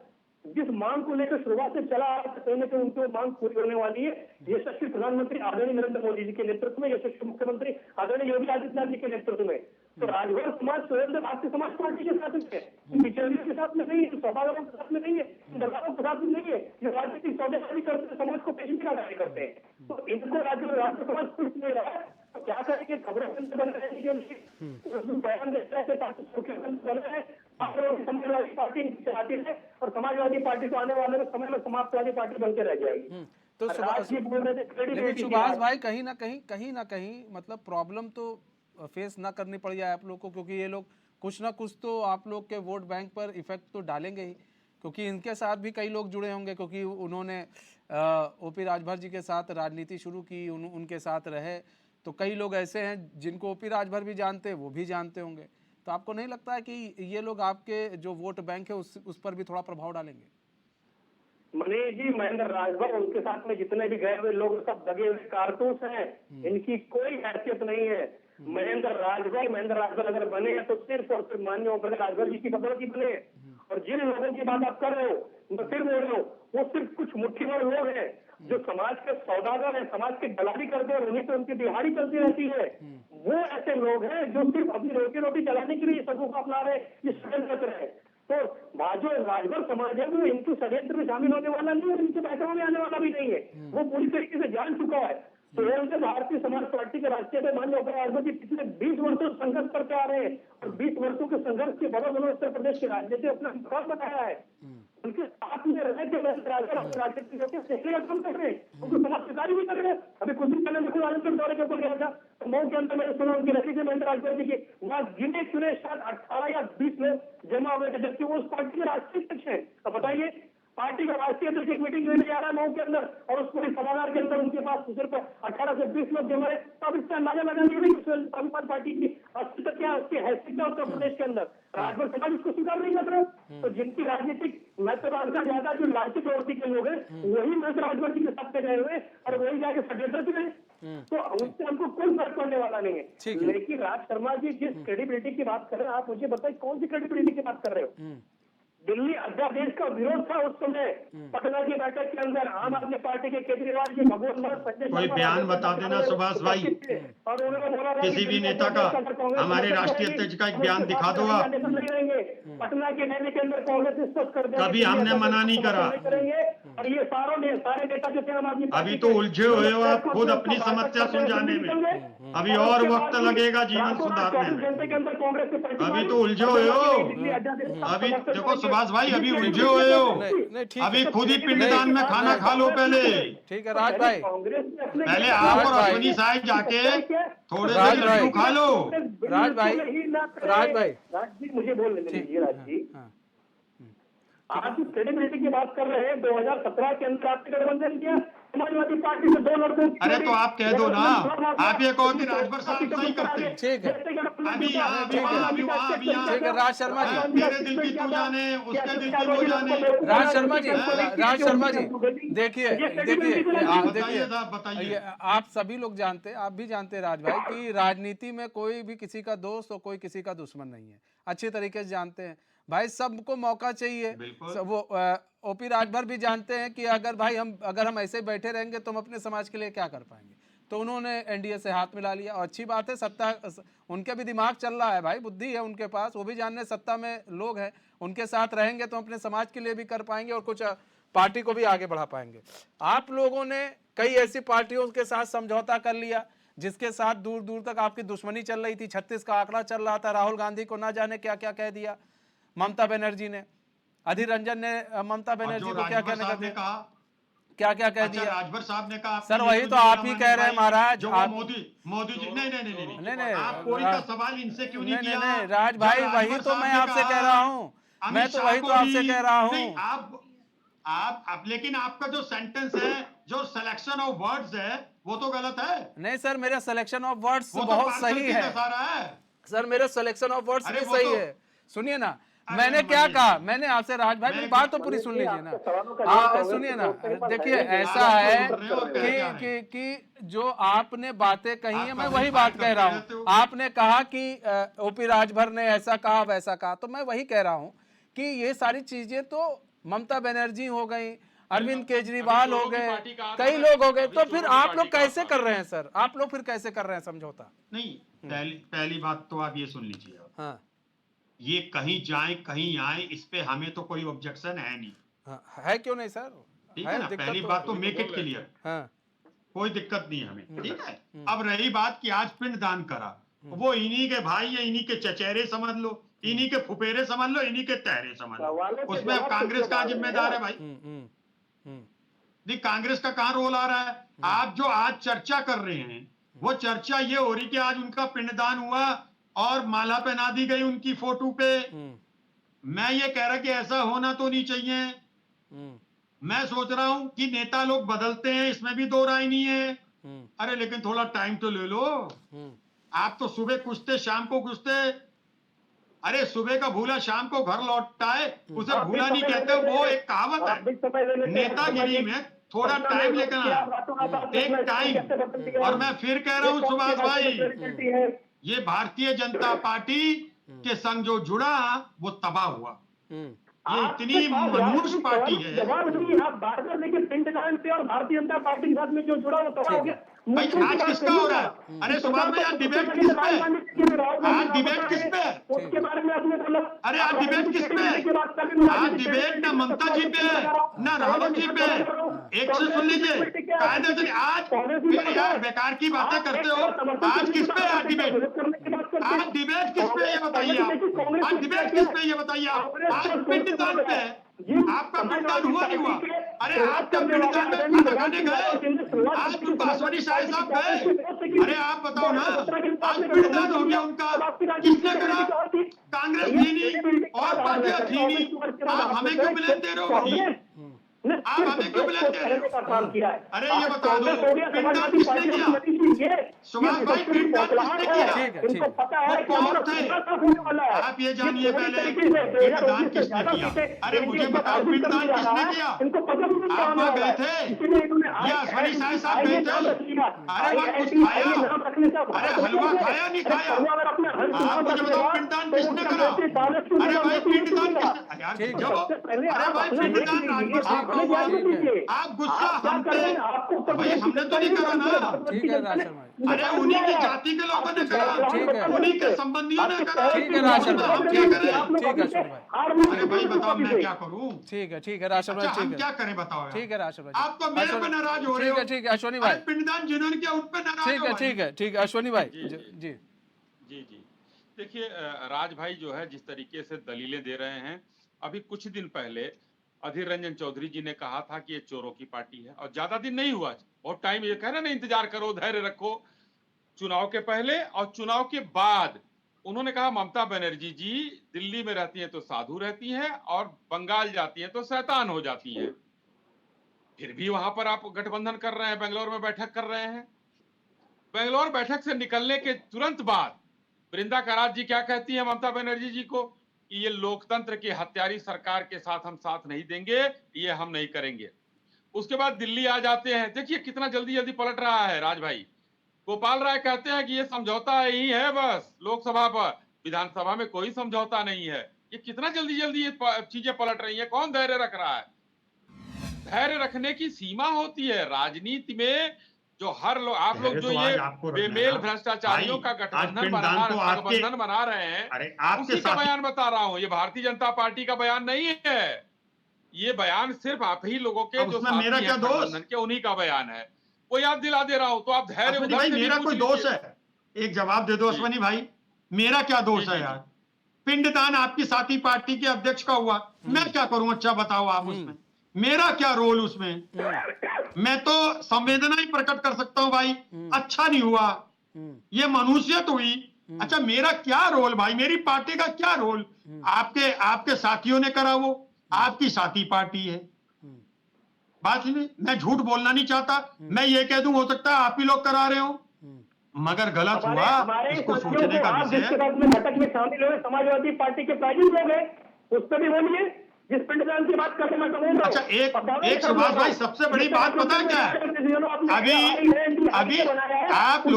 जिस मांग को लेकर शुरुआत से चला आ रहा था, कहीं ना कहीं उनकी मांग पूरी होने वाली है। यशस्वी प्रधानमंत्री आदरणीय नरेंद्र मोदी जी के नेतृत्व में, यशस्वी मुख्यमंत्री आदरणीय योगी आदित्यनाथ जी के नेतृत्व में, तो राजभर समाज स्वयं भारतीय समाज पार्टी के साथ में है, बिचौलियों के साथ में नहीं है, सौदागरों के साथ में नहीं है, दलालों के साथ में नहीं है, जो राजनीतिक सौदेबाजी करते हैं, समाज को पेश का कार्य करते हैं। तो इनको राष्ट्र समाज कुछ नहीं रहा है, तो क्या करेंगे? खबरें बन रहे हैं, बयान देता है बन रहे हैं, समाजवादी पार्टी चलाती है और समाजवादी पार्टी को आने वाले समय में समाजवादी पार्टी बनकर रह जाएगी। तो लेकिन सुभाष भाई कहीं ना कहीं मतलब प्रॉब्लम तो फेस ना करनी पड़ जाए आप लोग को, क्योंकि ये लोग कुछ ना कुछ तो आप लोग के वोट बैंक पर इफेक्ट तो डालेंगे ही, क्योंकि इनके साथ भी कई लोग जुड़े होंगे, क्योंकि उन्होंने ओपी राजभर जी के साथ राजनीति शुरू की, उनके साथ रहे, तो कई लोग ऐसे हैं जिनको ओपी राजभर भी जानते हैं, वो भी जानते होंगे। तो आपको नहीं लगता है कि ये लोग आपके जो वोट बैंक है उस पर भी थोड़ा प्रभाव डालेंगे? मनीष जी, महेंद्र राजभर उनके साथ में जितने भी गए हुए लोग सब दगे हुए कारतूस हैं, इनकी कोई हैसियत नहीं है। महेंद्र राजभर अगर बने हैं तो सिर्फ और सिर्फ माननीय ओम प्रकाश राजभर जी की बदौलत बने। और जिन लोगों की बात आप कर रहे हो, मैं फिर बोल रहा हूँ, वो सिर्फ कुछ मुट्ठी भर लोग हैं जो समाज के सौदागर हैं, समाज की दलाली करते हैं और उन्हीं से उनकी दिहाड़ी चलती रहती है। वो ऐसे लोग हैं जो सिर्फ अपनी रोटी चलाने के लिए सबको अपना रहे, ये षड्यंत्र कर रहे हैं। तो जो राजभर समाज है वो इनके षड्यंत्र में शामिल होने वाला नहीं है, इनके बैठकों में आने वाला भी नहीं है, वो पूरी तरीके से जान चुका है। तो से भारतीय समाज पार्टी के राष्ट्रीय माननीय राजभर जी पिछले 20 वर्षों से संघर्ष करते आ रहे हैं और 20 वर्षों के संघर्ष के बाद उन्होंने उत्तर प्रदेश की राजनीति अपना विश्वास बनाया है। उनके साथ में रह के राजनीति का काम कर रहे हैं, उनको समाज स्वीकार भी कर रहे हैं। अभी कुछ दिन पहले मैं आजमगढ़ दौरे के ऊपर गया था, तो मऊ के अंदर मैंने सुना उनकी रैली से महेंद्र राजभर जी की वहाँ गिने चुने शायद 18 या 20 लोग जमा हुए थे, जबकि वो उस पार्टी के राष्ट्रीय अध्यक्ष है। तो बताइए, पार्टी का राष्ट्रीय अध्यक्ष एक मीटिंग लेने जा रहा है मऊ के अंदर और उस पूरी सभागार के अंदर उनके पास सिर्फ 18 से 20 लोग जमा है। तो अब इससे अंदाजा लगाने नहीं स्वाभिमान पार्टी की अस्तित्व क्या, उसकी हैसियत क्या उत्तर प्रदेश के अंदर, राजभर समाज इसको स्वीकार नहीं कर रहा। तो जिनकी राजनीतिक महत्वाकांक्षा ज्यादा जो लालची प्रवृत्ति के लोग हैं, वही महेंद्र राजभर जी के साथ पे गए हुए और वही जाके षड्यंत्र भी गए, तो उनसे हमको कोई फर्क पड़ने वाला नहीं है। लेकिन राज शर्मा जी जिस क्रेडिबिलिटी की बात कर रहे हैं, आप मुझे बताइए कौन सी क्रेडिबिलिटी की बात कर रहे हो? दिल्ली अध्यादेश का विरोध था उस समय पटना की बैठक के अंदर, आम आदमी पार्टी के केजरीवाल जी, भगवंत मान, संजय, कोई बयान बता देना सुभाष भाई, और उन्होंने बोला किसी भी नेता का, हमारे राष्ट्रीय अध्यक्ष का एक बयान दिखा दो आप। पटना की रैली के अंदर कांग्रेस स्पष्ट कर देंगे, कभी हमने मना नहीं करा। और ये सारे नेता जो थे आम आदमी, अभी तो उलझे हुए हो आप खुद अपनी समस्या सुलझाने में, अभी और वक्त लगेगा जीवन सुधारने में, अभी तो उलझे हुए हो। अभी देखो सुभाष भाई, अभी उलझे हुए हो, अभी खुद ही पिंडदान में खाना खा लो पहले। ठीक है राज भाई, पहले आप और अश्विनी साहब जाके थोड़े देर लड्डू खा लो। राज भाई मुझे बोल दीजिए राज जी, आज क्रेडिबिलिटी की बात कर रहे हैं। 2017 के अंदर आपने गठबंधन किया समाजवादी पार्टी से 2 लड़कों। अरे तो आप कह दो ना, आप ये कहो कि राजभर साहब सही करते हैं। ठीक है, अभी यहाँ, अभी वहाँ, अभी वहाँ, अभी यहाँ। ठीक है राज शर्मा जी, मेरे दिल की तू जाने, उसके दिल की वो जाने। राज शर्मा जी देखिए बताइए, आप सभी लोग जानते हैं, आप भी जानते हैं राज भाई कि राजनीति में कोई भी किसी का दोस्त और कोई किसी का दुश्मन नहीं है, अच्छी तरीके से जानते हैं भाई, सबको मौका चाहिए। वो ओपी राजभर भी जानते हैं कि अगर हम ऐसे बैठे रहेंगे तो हम अपने समाज के लिए क्या कर पाएंगे, तो उन्होंने एनडीए से हाथ मिला लिया। और अच्छी बात है, सत्ता उनके भी दिमाग चल रहा है भाई, बुद्धि है उनके पास, वो भी जानने सत्ता में लोग हैं, उनके साथ रहेंगे तो अपने समाज के लिए भी कर पाएंगे और कुछ पार्टी को भी आगे बढ़ा पाएंगे। आप लोगों ने कई ऐसी पार्टियों के साथ समझौता कर लिया जिसके साथ दूर दूर तक आपकी दुश्मनी चल रही थी, 36 का आंकड़ा चल रहा था, राहुल गांधी को ना जाने क्या क्या कह दिया, ममता बनर्जी ने, अधीर रंजन ने ममता बनर्जी को क्या कहने का क्या क्या कह दिया। राजभर साहब ने कहा सर, वही तो आप ही कह रहे हैं महाराज, जो मोदी जी नहीं, आप कोई का सवाल इनसे क्यों नहीं किया? नहीं राज भाई, वही तो मैं आपसे कह रहा हूँ, मैं तो वही तो आपसे कह रहा हूँ। आप लेकिन आपका जो सेंटेंस है, जो सिलेक्शन ऑफ वर्ड्स है, वो तो गलत है। नहीं सर, मेरा सिलेक्शन ऑफ वर्ड्स बहुत सही है सर, मेरा सिलेक्शन ऑफ वर्ड्स भी सही है। सुनिए ना, मैंने क्या कहा, मैंने आपसे राज भाई मेरी बात तो पूरी सुन लीजिए ना, सुनिए ना। देखिए ऐसा है कि जो आपने बातें कही है मैं वही बात कह रहा हूँ। आपने कहा कि ओपी राजभर ने ऐसा कहा वैसा कहा, तो मैं वही कह रहा हूँ कि ये सारी चीजें तो ममता बनर्जी हो गई, अरविंद केजरीवाल हो गए, कई लोग हो गए, तो फिर आप लोग कैसे कर रहे हैं सर? आप लोग फिर कैसे कर रहे हैं समझौता? नहीं, पहली बात तो आप ये सुन लीजिए। हाँ, ये कहीं जाए कहीं आए, इस पे हमें तो कोई ऑब्जेक्शन है नहीं। हाँ, है क्यों नहीं सर? ठीक है ना, पहली बात तो मेक इट क्लियर, हाँ, कोई दिक्कत नहीं है हमें। ठीक है, अब रही बात कि आज पिंडदान करा, वो इन्हीं के भाई या इन्हीं के चचेरे समझ लो, इन्हीं के फुफेरे समझ लो, इन्हीं के तहरे समझ लो, उसमें कांग्रेस का जिम्मेदार है भाई? नहीं, कांग्रेस का कहां रोल आ रहा है? आप जो आज चर्चा कर रहे हैं वो चर्चा ये हो रही कि आज उनका पिंडदान हुआ और माला पहना दी गई उनकी फोटो पे। मैं ये कह रहा कि ऐसा होना तो नहीं चाहिए। मैं सोच रहा हूं कि नेता लोग बदलते हैं, इसमें भी दो राय नहीं है। अरे लेकिन थोड़ा टाइम तो ले लो। आप तो सुबह कुछ थे, शाम को कुछ थे। अरे सुबह का भूला शाम को घर लौटता है, उसे भूला नहीं कहते, वो एक कहावत है। नेतागिरी में थोड़ा टाइम लेकर टेक टाइम। और मैं फिर कह रहा हूं सुभाष भाई, ये भारतीय जनता पार्टी के संग जो जुड़ा वो तबाह हुआ। ये इतनी मनुष्य पार्टी है। जवाब नहीं, आप बार बार देखिए पिंडदान पे और भारतीय जनता पार्टी के साथ में जो जुड़ा वो तबाह हो गया। भाई आज किसका हो रहा है? अरे सुभाष भाई, आज डिबेट किस पे? आज डिबेट किस पे? उसके बारे में आपने बोला। अरे आज डिबेट किस पे? आज डिबेट ना ममता जी पे है ना रावत जी पे। एक से सुन लीजिए, कायदे से आज फिर यार बेकार की बातें करते हो। आज किस पे है डिबेट? आज डिबेट किस पे ये बताइए आप? आज डिबेट किस पे ये बताइए आप? आज पिंडदान पे है। आपका पिंडदान हुआ नहीं हुआ? अरे आपका पिंडदान में खाना खाने गए, आज तुम बासवानी शाह साहब गए। अरे आप बताओ ना, आज पिंडदान हो गया उनका, किसने करा? कांग्रेस थी नहीं और पार्टियां थी नहीं। आप हमें क्यों ब्लेम दे रहे हो? आप हमें क्यों ब्लेम दे रहे हो? अरे ये बता दो, पिंडदान किसने किया? सुभाष भाई, पिंडदान किसने किया? वो कौन थे? आप ये जानिए पहले, पिंडदान किसने किया? अरे मुझे बताओ, पिंडदान किसने किया? आप वहाँ गए थे या असवानी शाह साहब गए थे? अरे वहाँ कुछ खाया? अरे हलवा खाया नहीं खाया? आप मुझे बताओ, पिंडदान किसने करा? अरे भाई पिंडदान किसने? यार अरे भाई पिंडदान राजभर साहब को हुआ। आप गुस्सा हम पे, भाई हमने तो नहीं करा ना। ठीक है राज शर्मा, अरे उन्हीं की जाति के लोगों ने करा, उन्हीं के संबंधियों ने करा। ठीक है राज शर्मा, हम क्या करें? ठीक है शर्मा भाई, अरे भाई बताओ मैं क्या करूं? ठीक है राज शर्मा, अच्छा हम ठीक है, क्या करें बताओ? ठीक है राज शर्मा, आप तो मेरे पे नाराज हो रहे हो। ठीक है अश्वनी भाई, पिंडदान जिन्होंने किया उन पे नाराज हो। ठीक है अश्वनी भाई जी जी देखिए, राज भाई जो है जिस तरीके से दलीलें दे रहे हैं, अभी कुछ दिन पहले अधीर रंजन चौधरी जी ने कहा था कि ये चोरों की पार्टी है, और ज्यादा दिन नहीं हुआ, बहुत टाइम ये कह रहे ना, इंतजार करो, धैर्य रखो। चुनाव के पहले और चुनाव के बाद उन्होंने कहा ममता बनर्जी जी दिल्ली में रहती हैं तो साधु रहती हैं और बंगाल जाती हैं तो शैतान हो जाती हैं। फिर भी वहां पर आप गठबंधन कर रहे हैं, बेंगलोर में बैठक कर रहे हैं। बेंगलोर बैठक से निकलने के तुरंत बाद वृंदा करात जी क्या कहती है ममता बनर्जी जी को कि ये लोकतंत्र की हत्यारी सरकार के साथ हम साथ नहीं देंगे, ये हम नहीं करेंगे। उसके बाद दिल्ली आ जाते हैं। देखिए कितना जल्दी जल्दी पलट रहा है राज भाई। गोपाल राय कहते हैं कि ये समझौता ही है बस लोकसभा पर, विधानसभा में कोई समझौता नहीं है। ये कितना जल्दी जल्दी ये चीजें पलट रही है। कौन धैर्य रख रहा है? धैर्य रखने की सीमा होती है राजनीति में। जो हर लोग आप लोग जो ये बेमेल भ्रष्टाचारियों का गठबंधन बना रहे हैं, उसी का बयान बता रहा हूं। ये भारतीय जनता पार्टी का बयान नहीं है, ये बयान सिर्फ आप ही लोगों के जो मेरा क्या दोष के उन्हीं का बयान है, वो याद दिला दे रहा हूं। तो आप धैर्य भाई, मेरा कोई दोष है? एक जवाब दे दो अश्वनी भाई, मेरा क्या दोष है यार? पिंडदान आपकी साथी पार्टी के अध्यक्ष का हुआ, मैं क्या करूं? अच्छा बताओ आप, उसमें मेरा क्या रोल? उसमें मैं तो संवेदना ही प्रकट कर सकता हूं भाई, अच्छा नहीं हुआ, ये मनुष्यत हुई। अच्छा मेरा क्या रोल भाई? मेरी पार्टी का क्या रोल? आपके साथियों ने करा, वो आपकी साथी पार्टी है। बात नहीं, मैं झूठ बोलना नहीं चाहता, मैं ये कह दूं हो सकता है आप ही लोग करा रहे हो, मगर गलत हुआ, इसको सोचने का विषय है। नाटक में शामिल हुए समाजवादी पार्टी के प्राइवेट लोग हैं, उस पर भी बोलिए। जिस पिंडदान की बात करते मैं कहूँगा। अच्छा, एक सुभाष भाई, सबसे बड़ी बात पता है क्या है? अभी आप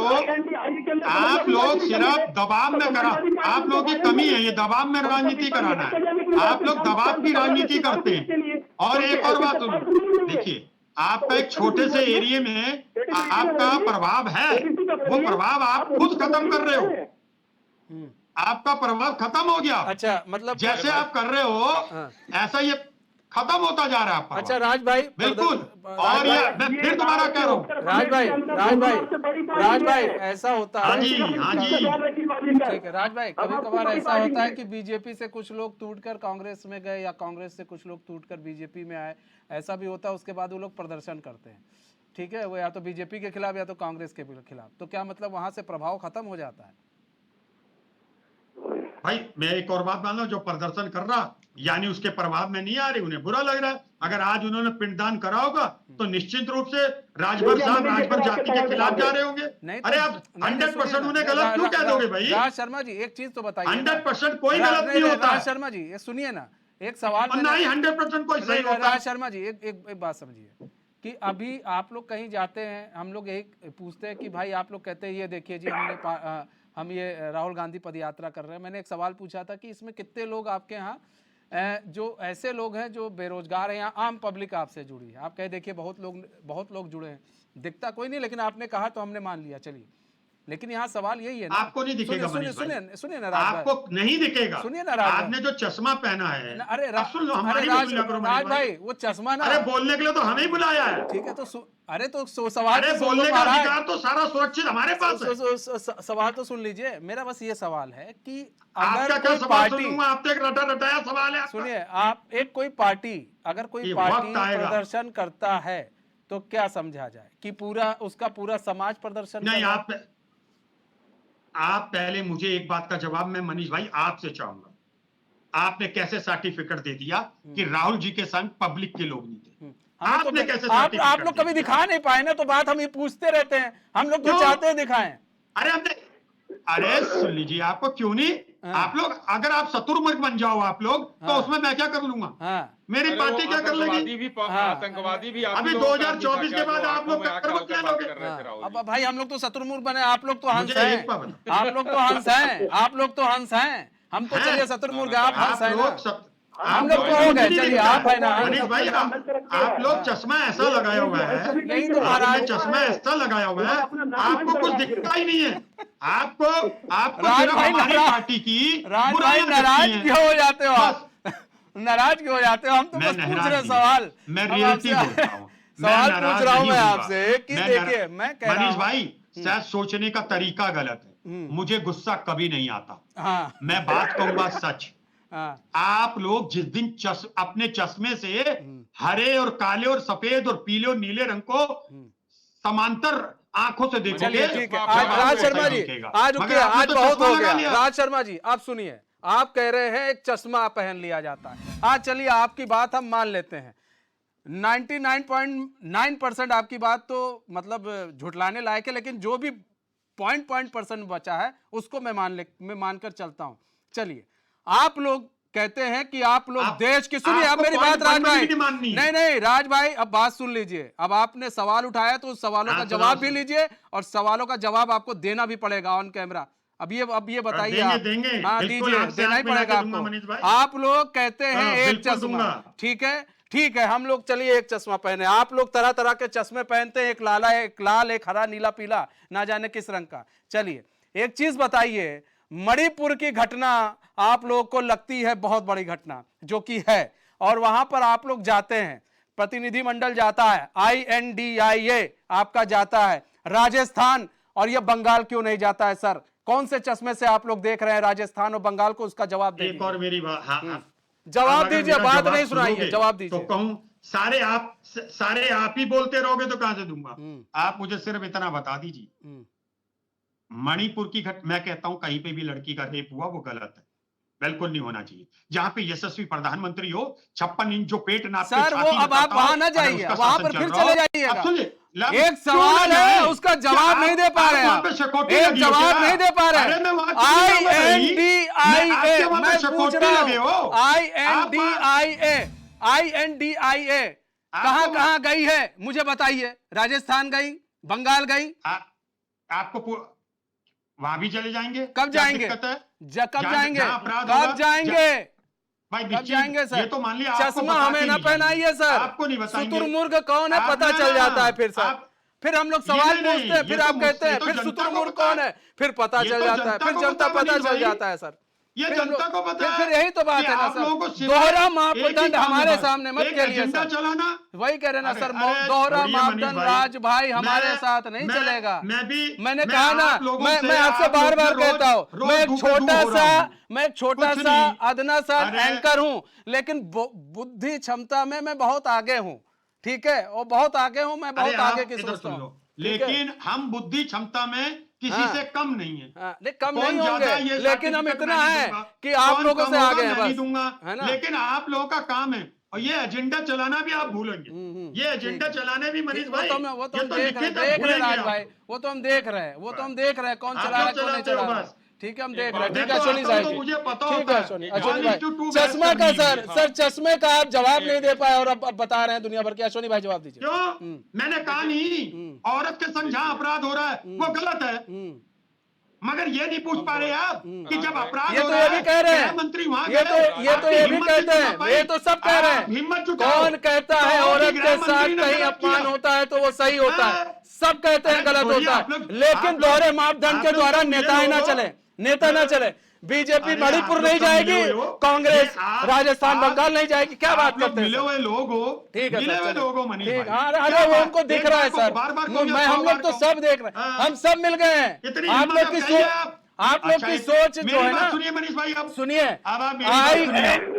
लोग सिर्फ दबाव में करा, आप लोगों की कमी है, ये दबाव में राजनीति कराना है। आप लोग दबाव की राजनीति करते हैं। और एक और बात सुनो, देखिए, आपका एक छोटे से एरिया में आपका प्रभाव है, वो प्रभाव आप खुद खत्म कर रहे हो। आपका प्रभाव खत्म हो गया। अच्छा, मतलब जैसे आप कर रहे हो ऐसा ये खत्म होता जा रहा है आपका। अच्छा राज भाई, बिल्कुल। और ये मैं फिर दोबारा कह रहा हूँ, राज भाई ऐसा होता है। हाँ जी, हाँ जी, ठीक है राज भाई, कभी कभार ऐसा होता है कि बीजेपी से कुछ लोग टूटकर कांग्रेस में गए या कांग्रेस से कुछ लोग टूटकर बीजेपी में आए, ऐसा भी होता है। उसके बाद वो लोग प्रदर्शन करते हैं, ठीक है, वो या तो बीजेपी के खिलाफ या तो कांग्रेस के खिलाफ। तो क्या मतलब वहां से प्रभाव खत्म हो जाता है? भाई मैं एक और बात मान लो, जो प्रदर्शन कर रहा यानी उसके प्रभाव में नहीं आ रही, उन्हें बुरा लग रहा है। अगर आज उन्होंने पिंडदान करा होगा तो निश्चित रूप से राजभर साहब राजभर जाति के खिलाफ जा रहे होंगे। अरे आप 100% उन्हें गलत क्यों कह दोगे भाई? राज शर्मा जी एक चीज तो बताइए। 100% कोई गलत नहीं होता। राज शर्मा जी ये सुनिए ना, एक सवाल नहीं 100% कोई सही होता। राज शर्मा जी एक बात समझिए कि अभी आप लोग कहीं जाते हैं, हम लोग यही पूछते हैं कि भाई आप लोग कहते हैं ये देखिए जी हम ये राहुल गांधी पद यात्रा कर रहे हैं। मैंने एक सवाल पूछा था कि इसमें कितने लोग आपके यहाँ जो ऐसे लोग हैं जो बेरोजगार हैं या आम पब्लिक आपसे जुड़ी है? आप कहे देखिए बहुत लोग जुड़े हैं, दिखता कोई नहीं, लेकिन आपने कहा तो हमने मान लिया, चलिए। लेकिन यहाँ सवाल यही है ना, आपको नहीं दिखेगा मनीष भाई, सुनिए ना, आपको नहीं दिखेगा। सुनिए ना राज, आपने जो चश्मा पहना है, अरे राज भाई वो चश्मा ना, अरे बोलने के लिए तो हमें ही बुलाया है। ठीक है, तो अरे तो सवाल, अरे बोलने का अधिकार तो सारा सुरक्षित हमारे पास है। सवाल तो सुन लीजिए, मेरा बस ये सवाल है कि अगर कोई पार्टी, आप तो एक रटाया सवाल है। सुनिए, आप एक कोई पार्टी अगर कोई पार्टी प्रदर्शन करता है तो क्या समझा जाए कि उसका पूरा समाज प्रदर्शन नहीं? आप पहले मुझे एक बात का जवाब मैं मनीष भाई आपसे चाहूंगा। आपने कैसे सर्टिफिकेट दे दिया कि राहुल जी के संग पब्लिक के लोग नहीं थे? आपने कैसे आप लोग कभी दिखा नहीं पाए ना, तो बात हम ये पूछते रहते हैं। हम लोग तो चाहते हैं दिखाएं। अरे सुन लीजिए, आपको क्यों नहीं? आप लोग अगर आप शत्रुमुख बन जाओ आप लोग, तो उसमें मैं क्या कर लूंगा? मेरी पार्टी क्या कर लेगी? आतंकवादी भी अभी 2024 के बाद आप लोग क्या लोगे? अब भाई हम लोग तो शत्रुमुख बने, आप लोग तो हंस हैं। आप लोग तो हंस हैं, आप लोग तो हंस हैं। हम तो चलिए शत्रुमुख, आप हंस हैं ना, हम लोग तो हो गए, चलिए आप है ना। मनीष भाई आप लोग चश्मा ऐसा लगाया हुआ है, नहीं तो महाराज चश्मा ऐसा लगाया हुआ है, आपको कुछ दिखता ही नहीं है। आपको हमारी पार्टी की राज भाई नाराज क्यों हो जाते हो आप? नाराज क्यों हो जाते हो? हम तो बस पूछ रहे सवाल, मैं रियलिटी बोलता हूँ, सवाल पूछ रहा हूँ मैं आपसे कि देखिए मैं कह रहा हूँ मनीष भाई शायद सोचने का तरीका गलत है। मुझे गुस्सा कभी नहीं आता, मैं बात कहूंगा सच। आप लोग जिस दिन अपने चश्मे से हरे और काले और सफेद और पीले और नीले रंग को समांतर आंखों से देखोगे, ठीक है। आज राज शर्मा जी आज रुकिए, आज बहुत हो गया। राज शर्मा जी आप सुनिए, आप कह रहे हैं एक चश्मा पहन लिया जाता है। आज चलिए आपकी बात हम मान लेते हैं, 99.9% आपकी बात तो मतलब झुठलाने लायक है, लेकिन जो भी 0.% बचा है उसको मैं मानकर चलता हूं। चलिए, आप लोग कहते हैं कि आप लोग देश की, सुनिए अब मेरी बात राज भाई, नहीं राज भाई अब बात सुन लीजिए। अब आपने सवाल उठाया तो उस सवालों का जवाब भी लीजिए, और सवालों का जवाब आपको देना भी पड़ेगा ऑन कैमरा। अब ये बताइए आप। हाँ दीजिए, देना ही पड़ेगा आपको। आप लोग कहते हैं एक चश्मा, ठीक है, हम लोग चलिए एक चश्मा पहने। आप लोग तरह तरह के चश्मे पहनते हैं, एक लाल, एक हरा, नीला, पीला, ना जाने किस रंग का। चलिए एक चीज बताइए, मणिपुर की घटना आप लोग को लगती है बहुत बड़ी घटना, जो कि है, और वहां पर आप लोग जाते हैं, प्रतिनिधिमंडल जाता है, INDIA आपका जाता है, राजस्थान और ये बंगाल क्यों नहीं जाता है सर? कौन से चश्मे से आप लोग देख रहे हैं राजस्थान और बंगाल को? उसका जवाब दीजिए। एक और मेरी बात, जवाब दीजिए, बात नहीं सुनाइए, जवाब दीजिए। तो कहूं सारे आप ही बोलते रहोगे तो कहां से दूंगा? आप मुझे सिर्फ इतना बता दीजिए, मणिपुर की मैं कहता हूं कहीं पे भी लड़की का रेप हुआ वो गलत है, बिल्कुल नहीं होना चाहिए। जहां पे यशस्वी प्रधानमंत्री हो, 56 इंच जो पेट नापते सर वो अब आप वहां ना जाइए, वहां पर फिर चले जाइएगा। एक सवाल है, उसका जवाब नहीं दे पा रहे आप। एक जवाब नहीं दे पा रहे। INDIA मैं पूछ रहा हूँ, INDIA कहाँ गई है मुझे बताइए। राजस्थान गई, बंगाल गई, आपको वहां भी चले जाएंगे? कब जाएंगे? कब जाएंगे? कब जाएंगे? भाई कब जाएंगे सर? ये तो मान लिया चश्मा हमें ना पहनाइए सर। आपको नहीं बताएंगे। शुतुरमुर्ग कौन है पता चल जाता है फिर सर। फिर हम लोग सवाल पूछते हैं, फिर आप कहते हैं फिर शुतुरमुर्ग कौन है, फिर पता चल जाता है, फिर जनता पता चल जाता है सर। ये जनता को पता है। फिर यही तो बात है ना सर, दोहरा मापदंड हमारे सामने मत करिए सर। चलाना वही कह रहे ना सर, दोहरा मापदंड राज भाई हमारे साथ नहीं चलेगा। मैंने कहा ना, मैं आपसे बार बार कहता हूँ, मैं एक छोटा सा अदना सा एंकर हूँ, लेकिन बुद्धि क्षमता में मैं बहुत आगे हूँ, ठीक है, और बहुत आगे हूँ, मैं बहुत आगे की सोचता हूँ। लेकिन हम बुद्धि क्षमता में किसी से कम नहीं है। कम नहीं होंगे, लेकिन हम इतना है कि आप लोगों से आगे हैं बस, है ना। लेकिन आप लोगों का काम है, और ये एजेंडा चलाना भी आप भूलेंगे। ये एजेंडा चलाने भी मनीष भाई, वो तो हम देख रहे हैं राज भाई, वो तो हम देख रहे हैं, कौन चला रहा है कौन नहीं चला रहा है। ठीक है, हम देख रहे हैं। ठीक है सोनी साहब जी, मुझे पता ठीक है सोनी भाई। 1:2 चश्मा का सर चश्मे का आप जवाब नहीं दे पाए और अब बता रहे हैं दुनिया भर के। सोनी भाई जवाब दीजिए। क्यों? मैंने कहा नहीं, औरत के संग जहां अपराध हो रहा है वो गलत है, मगर ये नहीं पूछ पा रहे आप कि जब अपराध ये हो तो रहा ये भी कह रहे हैं, मंत्री वहां ये भी कहते हैं, ये तो सब कह रहे हैं। हिम्मत जुटाओ। कौन कहता है औरत के साथ कहीं अपमान होता है तो वो सही होता है? सब कहते हैं गलत होता है, लेकिन दोहरे मापदंड के द्वारा नेता ना चले। बीजेपी मणिपुर नहीं जाएगी, कांग्रेस राजस्थान बंगाल नहीं जाएगी। क्या बात करते हैं? मिले हुए लोग हो, ठीक है, मिले हुए लोग हो मनीष ठीक। भाई। अरे वो उनको दिख रहा है सर, हम लोग तो सब देख रहे हैं, हम सब मिल गए हैं। आप लोग की सोच जो है ना, सुनिए मनीष भाई, आप सुनिए,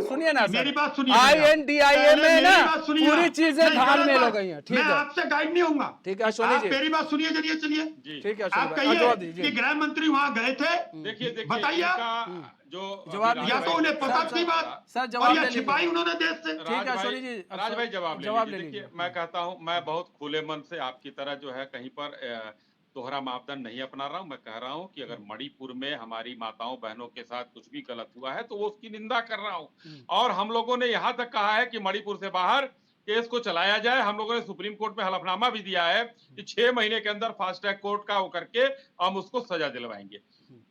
सुनिए ना मेरी बात सुनिए। INDIA में ना पूरी चीजें धारमेल हो गई हैं। ठीक मैं है, आपसे गाइड नहीं होऊंगा। ठीक है सोनी जी, मेरी बात सुनिए, चलिए। ठीक है, आप कहिए कि गृह मंत्री वहां गए थे, देखिए बताइए जो जवाब या तो उन्हें पता थी बात सर, जवाब या छिपाई उन्होंने देश से। ठीक है सोनी जी, राज भाई जवाब ले लीजिए। देखिए, मैं कहता हूं, मैं बहुत खुले मन से आपकी तरह जो है कहीं पर दोहरा मापदंड नहीं अपना रहा हूं। मैं कह रहा हूं कि अगर मणिपुर में हमारी माताओं बहनों के साथ कुछ भी गलत हुआ है तो वो उसकी निंदा कर रहा हूं, और हम लोगों ने यहां तक कहा है कि मणिपुर से बाहर केस को चलाया जाए। हम लोगों ने सुप्रीम कोर्ट में हलफनामा भी दिया है कि 6 महीने के अंदर फास्ट ट्रैक कोर्ट का वो करके हम उसको सजा दिलवाएंगे।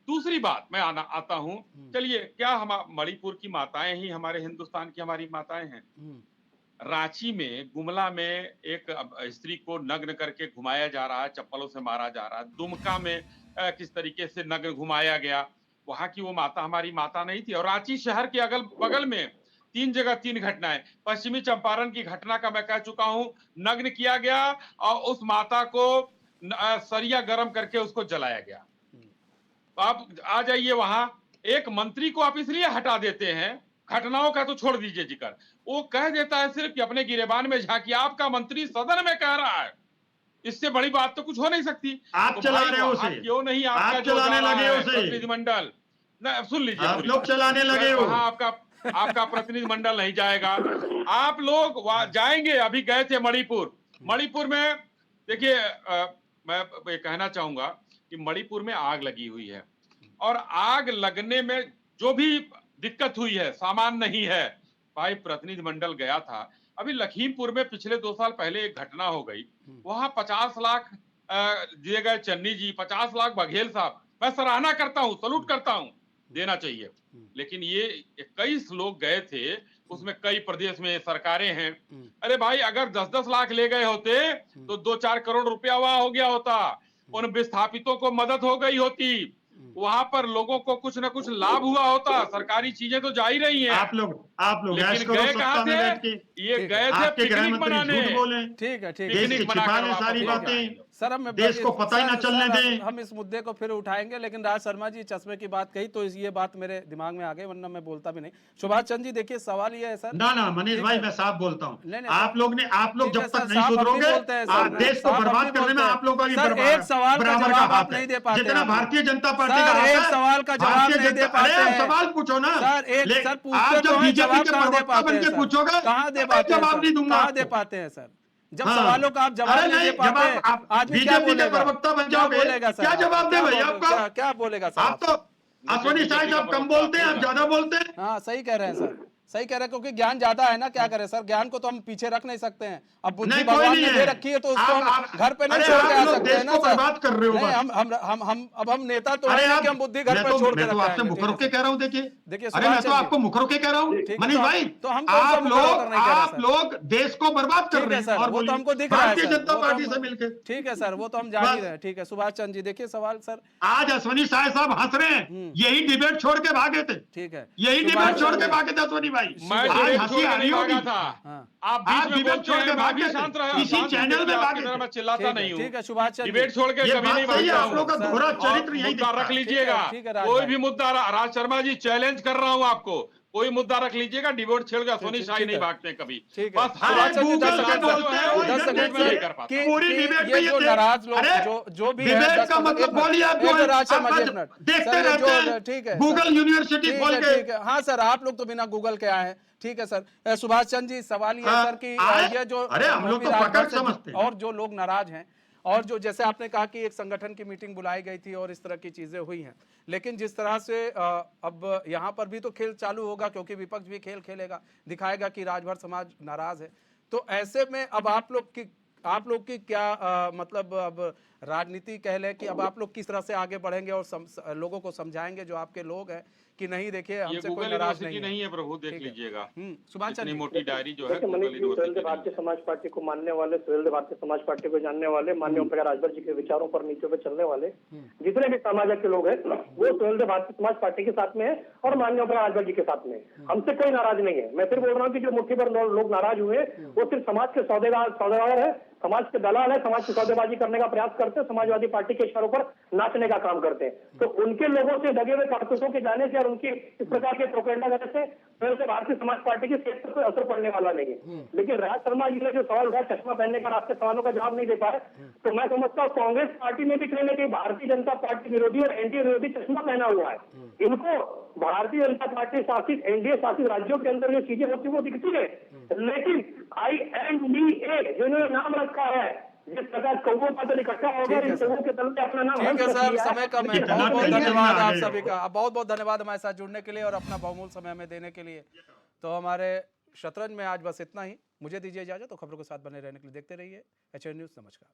दूसरी बात मैं आता हूं, चलिए, क्या हम मणिपुर की माताएं ही हमारे हिंदुस्तान की हमारी माताएं हैं? रांची में गुमला में एक स्त्री को नग्न करके घुमाया जा रहा है, चप्पलों से मारा जा रहा है। दुमका में किस तरीके से नग्न घुमाया गया, वहां की वो माता हमारी माता नहीं थी। और रांची शहर के अगल बगल में 3 जगह 3 घटनाएं, पश्चिमी चंपारण की घटना का मैं कह चुका हूं, नग्न किया गया और उस माता को सरिया गर्म करके उसको जलाया गया। आप आ जाइए वहां, एक मंत्री को आप इसलिए हटा देते हैं, घटनाओं का तो छोड़ दीजिए जिक्र, वो कह देता है सिर्फ कि अपने गिरेबान में झांकी। आपका मंत्री सदन में कह रहा है, इससे बड़ी बात तो कुछ हो नहीं सकती। आप तो चला रहे हो उसे, क्यों नहीं आपका चलाने लगे उसे प्रतिनिधिमंडल? सुन लीजिए, आप लोग चलाने लगे हो। आपका प्रतिनिधिमंडल नहीं जाएगा, आप लोग जाएंगे। अभी गए थे मणिपुर में देखिए, मैं ये कहना चाहूंगा कि मणिपुर में आग लगी हुई है, और आग लगने में जो भी दिक्कत हुई है सामान नहीं है। भाई प्रतिनिधिमंडल गया था, अभी लखीमपुर में पिछले 2 साल पहले एक घटना हो गई, वहां 50 लाख दिए गए चन्नी जी, 50 लाख बघेल साहब। मैं सराहना करता हूं, सलूट करता हूं, देना चाहिए। लेकिन ये 21 लोग गए थे, उसमें कई प्रदेश में सरकारें हैं। अरे भाई, अगर 10-10 लाख ले गए होते तो 2-4 करोड़ रुपया वहां हो गया होता, उन विस्थापितों को मदद हो गई होती, वहां पर लोगों को कुछ न कुछ लाभ हुआ होता। सरकारी चीजें तो जा ही रही हैं। आप लोग लेकिन गए कहां थे? ये गए थे पिकनिक मनाने। ठीक है, पिकनिक मना सारी बातें सर, हम देश को पता ही ना चलने दें। हम इस मुद्दे को फिर उठाएंगे, लेकिन राज शर्मा जी चश्मे की बात कही तो ये बात मेरे दिमाग में आ गई, वरना मैं बोलता भी नहीं। सुभाष चंद्र जी, देखिए सवाल ये है सर। ना मनीष भाई, मैं साफ बोलता हूँ, आप लोग जब तक नहीं साफ सुधरोगे, देश को बर्बाद करने में आप लोगों का एक सवाल का जवाब आप नहीं दे पाते। जितना भारतीय जनता पार्टी का एक सवाल का जवाब नहीं दे पाते। सवाल पूछो ना सर, एक सर आप जब बीजेपी के प्रवक्ता बन के पूछोगे, कहाँ दे पाते हैं, जवाब नहीं दूंगा। कहाँ दे पाते हैं सर? जब हाँ। सवालों का आप जवाब अरे नहीं दे नहीं, पाते जब आप आदमी क्या बीजेपी के बोलेगा? प्रवक्ता बन क्या जाओगे, बोलेगा सर? क्या जवाब दे भाई क्या आपको? क्या बोलेगा सर? आप तो अश्वनी शाह साहब कम बोलते हैं, आप ज्यादा बोलते हैं। हाँ सही कह रहे हैं सर, सही कह रहे हैं, क्योंकि ज्ञान ज्यादा है ना। क्या करें सर, ज्ञान को तो हम पीछे रख नहीं सकते हैं। अब बुद्धि नहीं, कोई भगवान नहीं ने है। दे रखी है तो उसको आप- हम घर पे नहीं अरे छोड़ के आप आ लोग सकते हैं देश ना को सर। बर्बाद कर रहे हो नहीं, बस। हम नेता तो अरे हैं आप, कि हम बुद्धि घर मैं पे तो छोड़ के मैं तो रख आपसे आएंगे। मुखर होके कह रहा हूँ। देखिए देखिए, अरे मैं तो सुभाष आपको चंद्र मुखर होके कह रहा हूँ ठीक है, मनीष तो भाई। तो हम कौन सा आप मुखर होकर लोग नहीं कह रहे आप सर? लोग देश को बर्बाद कर ठीक रहे है हैं। सर, और वो तो बोलिए, हमको दिख रहा है भारतीय सर, जनता वो तो पार्टी हम- से मिलकर ठीक है सर, वो तो हम जान ही बस। रहे हैं। ठीक है सुभाष चंद्र जी, देखिए सवाल सर। आज अश्वनी शाह साहब हंस रहे हैं, यही डिबेट छोड़ के भागे थे। ठीक है, यही सुभाष डिबेट छोड़ चंद्र के जी। भागे थे अश्वनी भाई। मैं आज डिबेट हंसी छोड़ आ के रही नहीं होगी। भागा था। हाँ। आप बीच आप में डिबेट बोलते छोड़ हैं, के मैं भागे भी थे। शांत रहा, इसी शांत चैनल होकर में के भागे आपकी तरह थे। मैं चिल्लाता नहीं हूँ। ठीक है सुभाष चंद्र डिबेट छोड़ के ये कभी नहीं बात सही है, भागता आप लोगों हूँ। का घोड़ा सर, चरित्र यही मुद्दा दिखता रख है। लीजिएगा, ठीक है, राज कोई भाई। भी मुद्दा। राज शर्मा जी चैलेंज कर रहा हूँ आपको, कोई मुद्दा रख लीजिएगा। डिबेट छेड़ के सोनी शाही ठीक नहीं है। भागते कभी। ठीक है, बस हाँ, सुभाष चंद्र जी, गूगल 10 पे सेकंड बोलते सर, हो, 10 इधर सेकंड मैं नहीं सर, कर पाता। कि पूरी कि डिबेट ये में जो ये नाराज लोग अरे, जो भी है, डिबेट 10 का मिनट, मतलब एक मिनट, बोलिए आप एक जो मिनट, राज आप शर्मा जी, बस एक मिनट। देखते सर, रहते जो हैं, ठीक है गूगल सर, यूनिवर्सिटी ठीक खोल है, के। ठीक है। हाँ सर, आप लोग तो बिना गूगल के आए हैं। ठीक है सर। सुभाष चंद्र जी, सवाल ये है हाँ, सर कि आए? ये जो अरे हम लोग तो राजभर प्रकट से समझते हैं। और जो लोग नाराज हैं, और जो जैसे आपने कहा कि एक संगठन की मीटिंग बुलाई गई थी और इस तरह की चीजें हुई हैं, लेकिन जिस तरह से अब यहाँ पर भी तो खेल चालू होगा, क्योंकि विपक्ष भी खेल खेलेगा, दिखाएगा कि राजभर समाज नाराज है। तो ऐसे में अब आप लोग की क्या मतलब अब राजनीति कह लें कि अब आप लोग किस तरह से आगे बढ़ेंगे और लोगों को समझाएंगे जो आपके लोग हैं कि नहीं, देखिए ये हमसे कोई गूगल नाराज यूनिवर्सिटी नहीं है प्रभु, देख ठीक है। लीजिएगा। सुभाष चंद्र इतनी जी। मोटी डायरी जो है देखिए Google Manish ji, Suheldev university Bharatiya Samaj party को मानने वाले, सुहेलदेव भारतीय समाज पार्टी को जानने वाले, माननीय ओम प्रकाश राजभर जी के विचारों पर नीतियों पर चलने वाले जितने भी समाज के लोग हैं, वो सुहेलदेव भारतीय समाज पार्टी के साथ में है और माननीय ओम प्रकाश राजभर जी के साथ में है। हमसे कोई नाराज नहीं है। मैं फिर बोल रहा हूँ कि जो मुट्ठी भर लोग नाराज हुए वो सिर्फ समाज के सौदेबाज है, समाज के दलाल है, समाज की सौदेबाजी करने का प्रयास करते हैं, समाजवादी पार्टी के इशारों पर नाचने का काम करते हैं। तो उनके लोगों से दगे हुए कारतूसों के जाने से और उनकी इस प्रकार के प्रोपेगेंडा करने से भारतीय समाज पार्टी की सेहत पर कोई असर पड़ने वाला नहीं है। लेकिन राज शर्मा जी ने जो सवाल उठाया, चश्मा पहनने का, आपके सवालों का जवाब नहीं दे पाए, तो मैं समझता हूँ कांग्रेस पार्टी में भी कहीं ना कहीं भारतीय जनता पार्टी विरोधी और एनडीए विरोधी चश्मा पहना हुआ है। इनको भारतीय जनता पार्टी शासित, एनडीए शासित राज्यों के अंदर जो चीजें होती है वो दिखती है, लेकिन INDA जो इन्होंने नाम रखा है, जिस प्रकार कौवों का दल इकट्ठा हो गया, इन कौवों के दल में अपना नाम ठीक है सर, समय कम है। बहुत बहुत नहीं धन्यवाद है, आप आगे। सभी का, बहुत बहुत धन्यवाद हमारे साथ जुड़ने के लिए और अपना बहुमूल्य समय हमें देने के लिए। तो हमारे शतरंज में आज बस इतना ही। मुझे दीजिए इजाजत, तो खबरों के साथ बने रहने के लिए देखते रहिए HN न्यूज़। नमस्कार।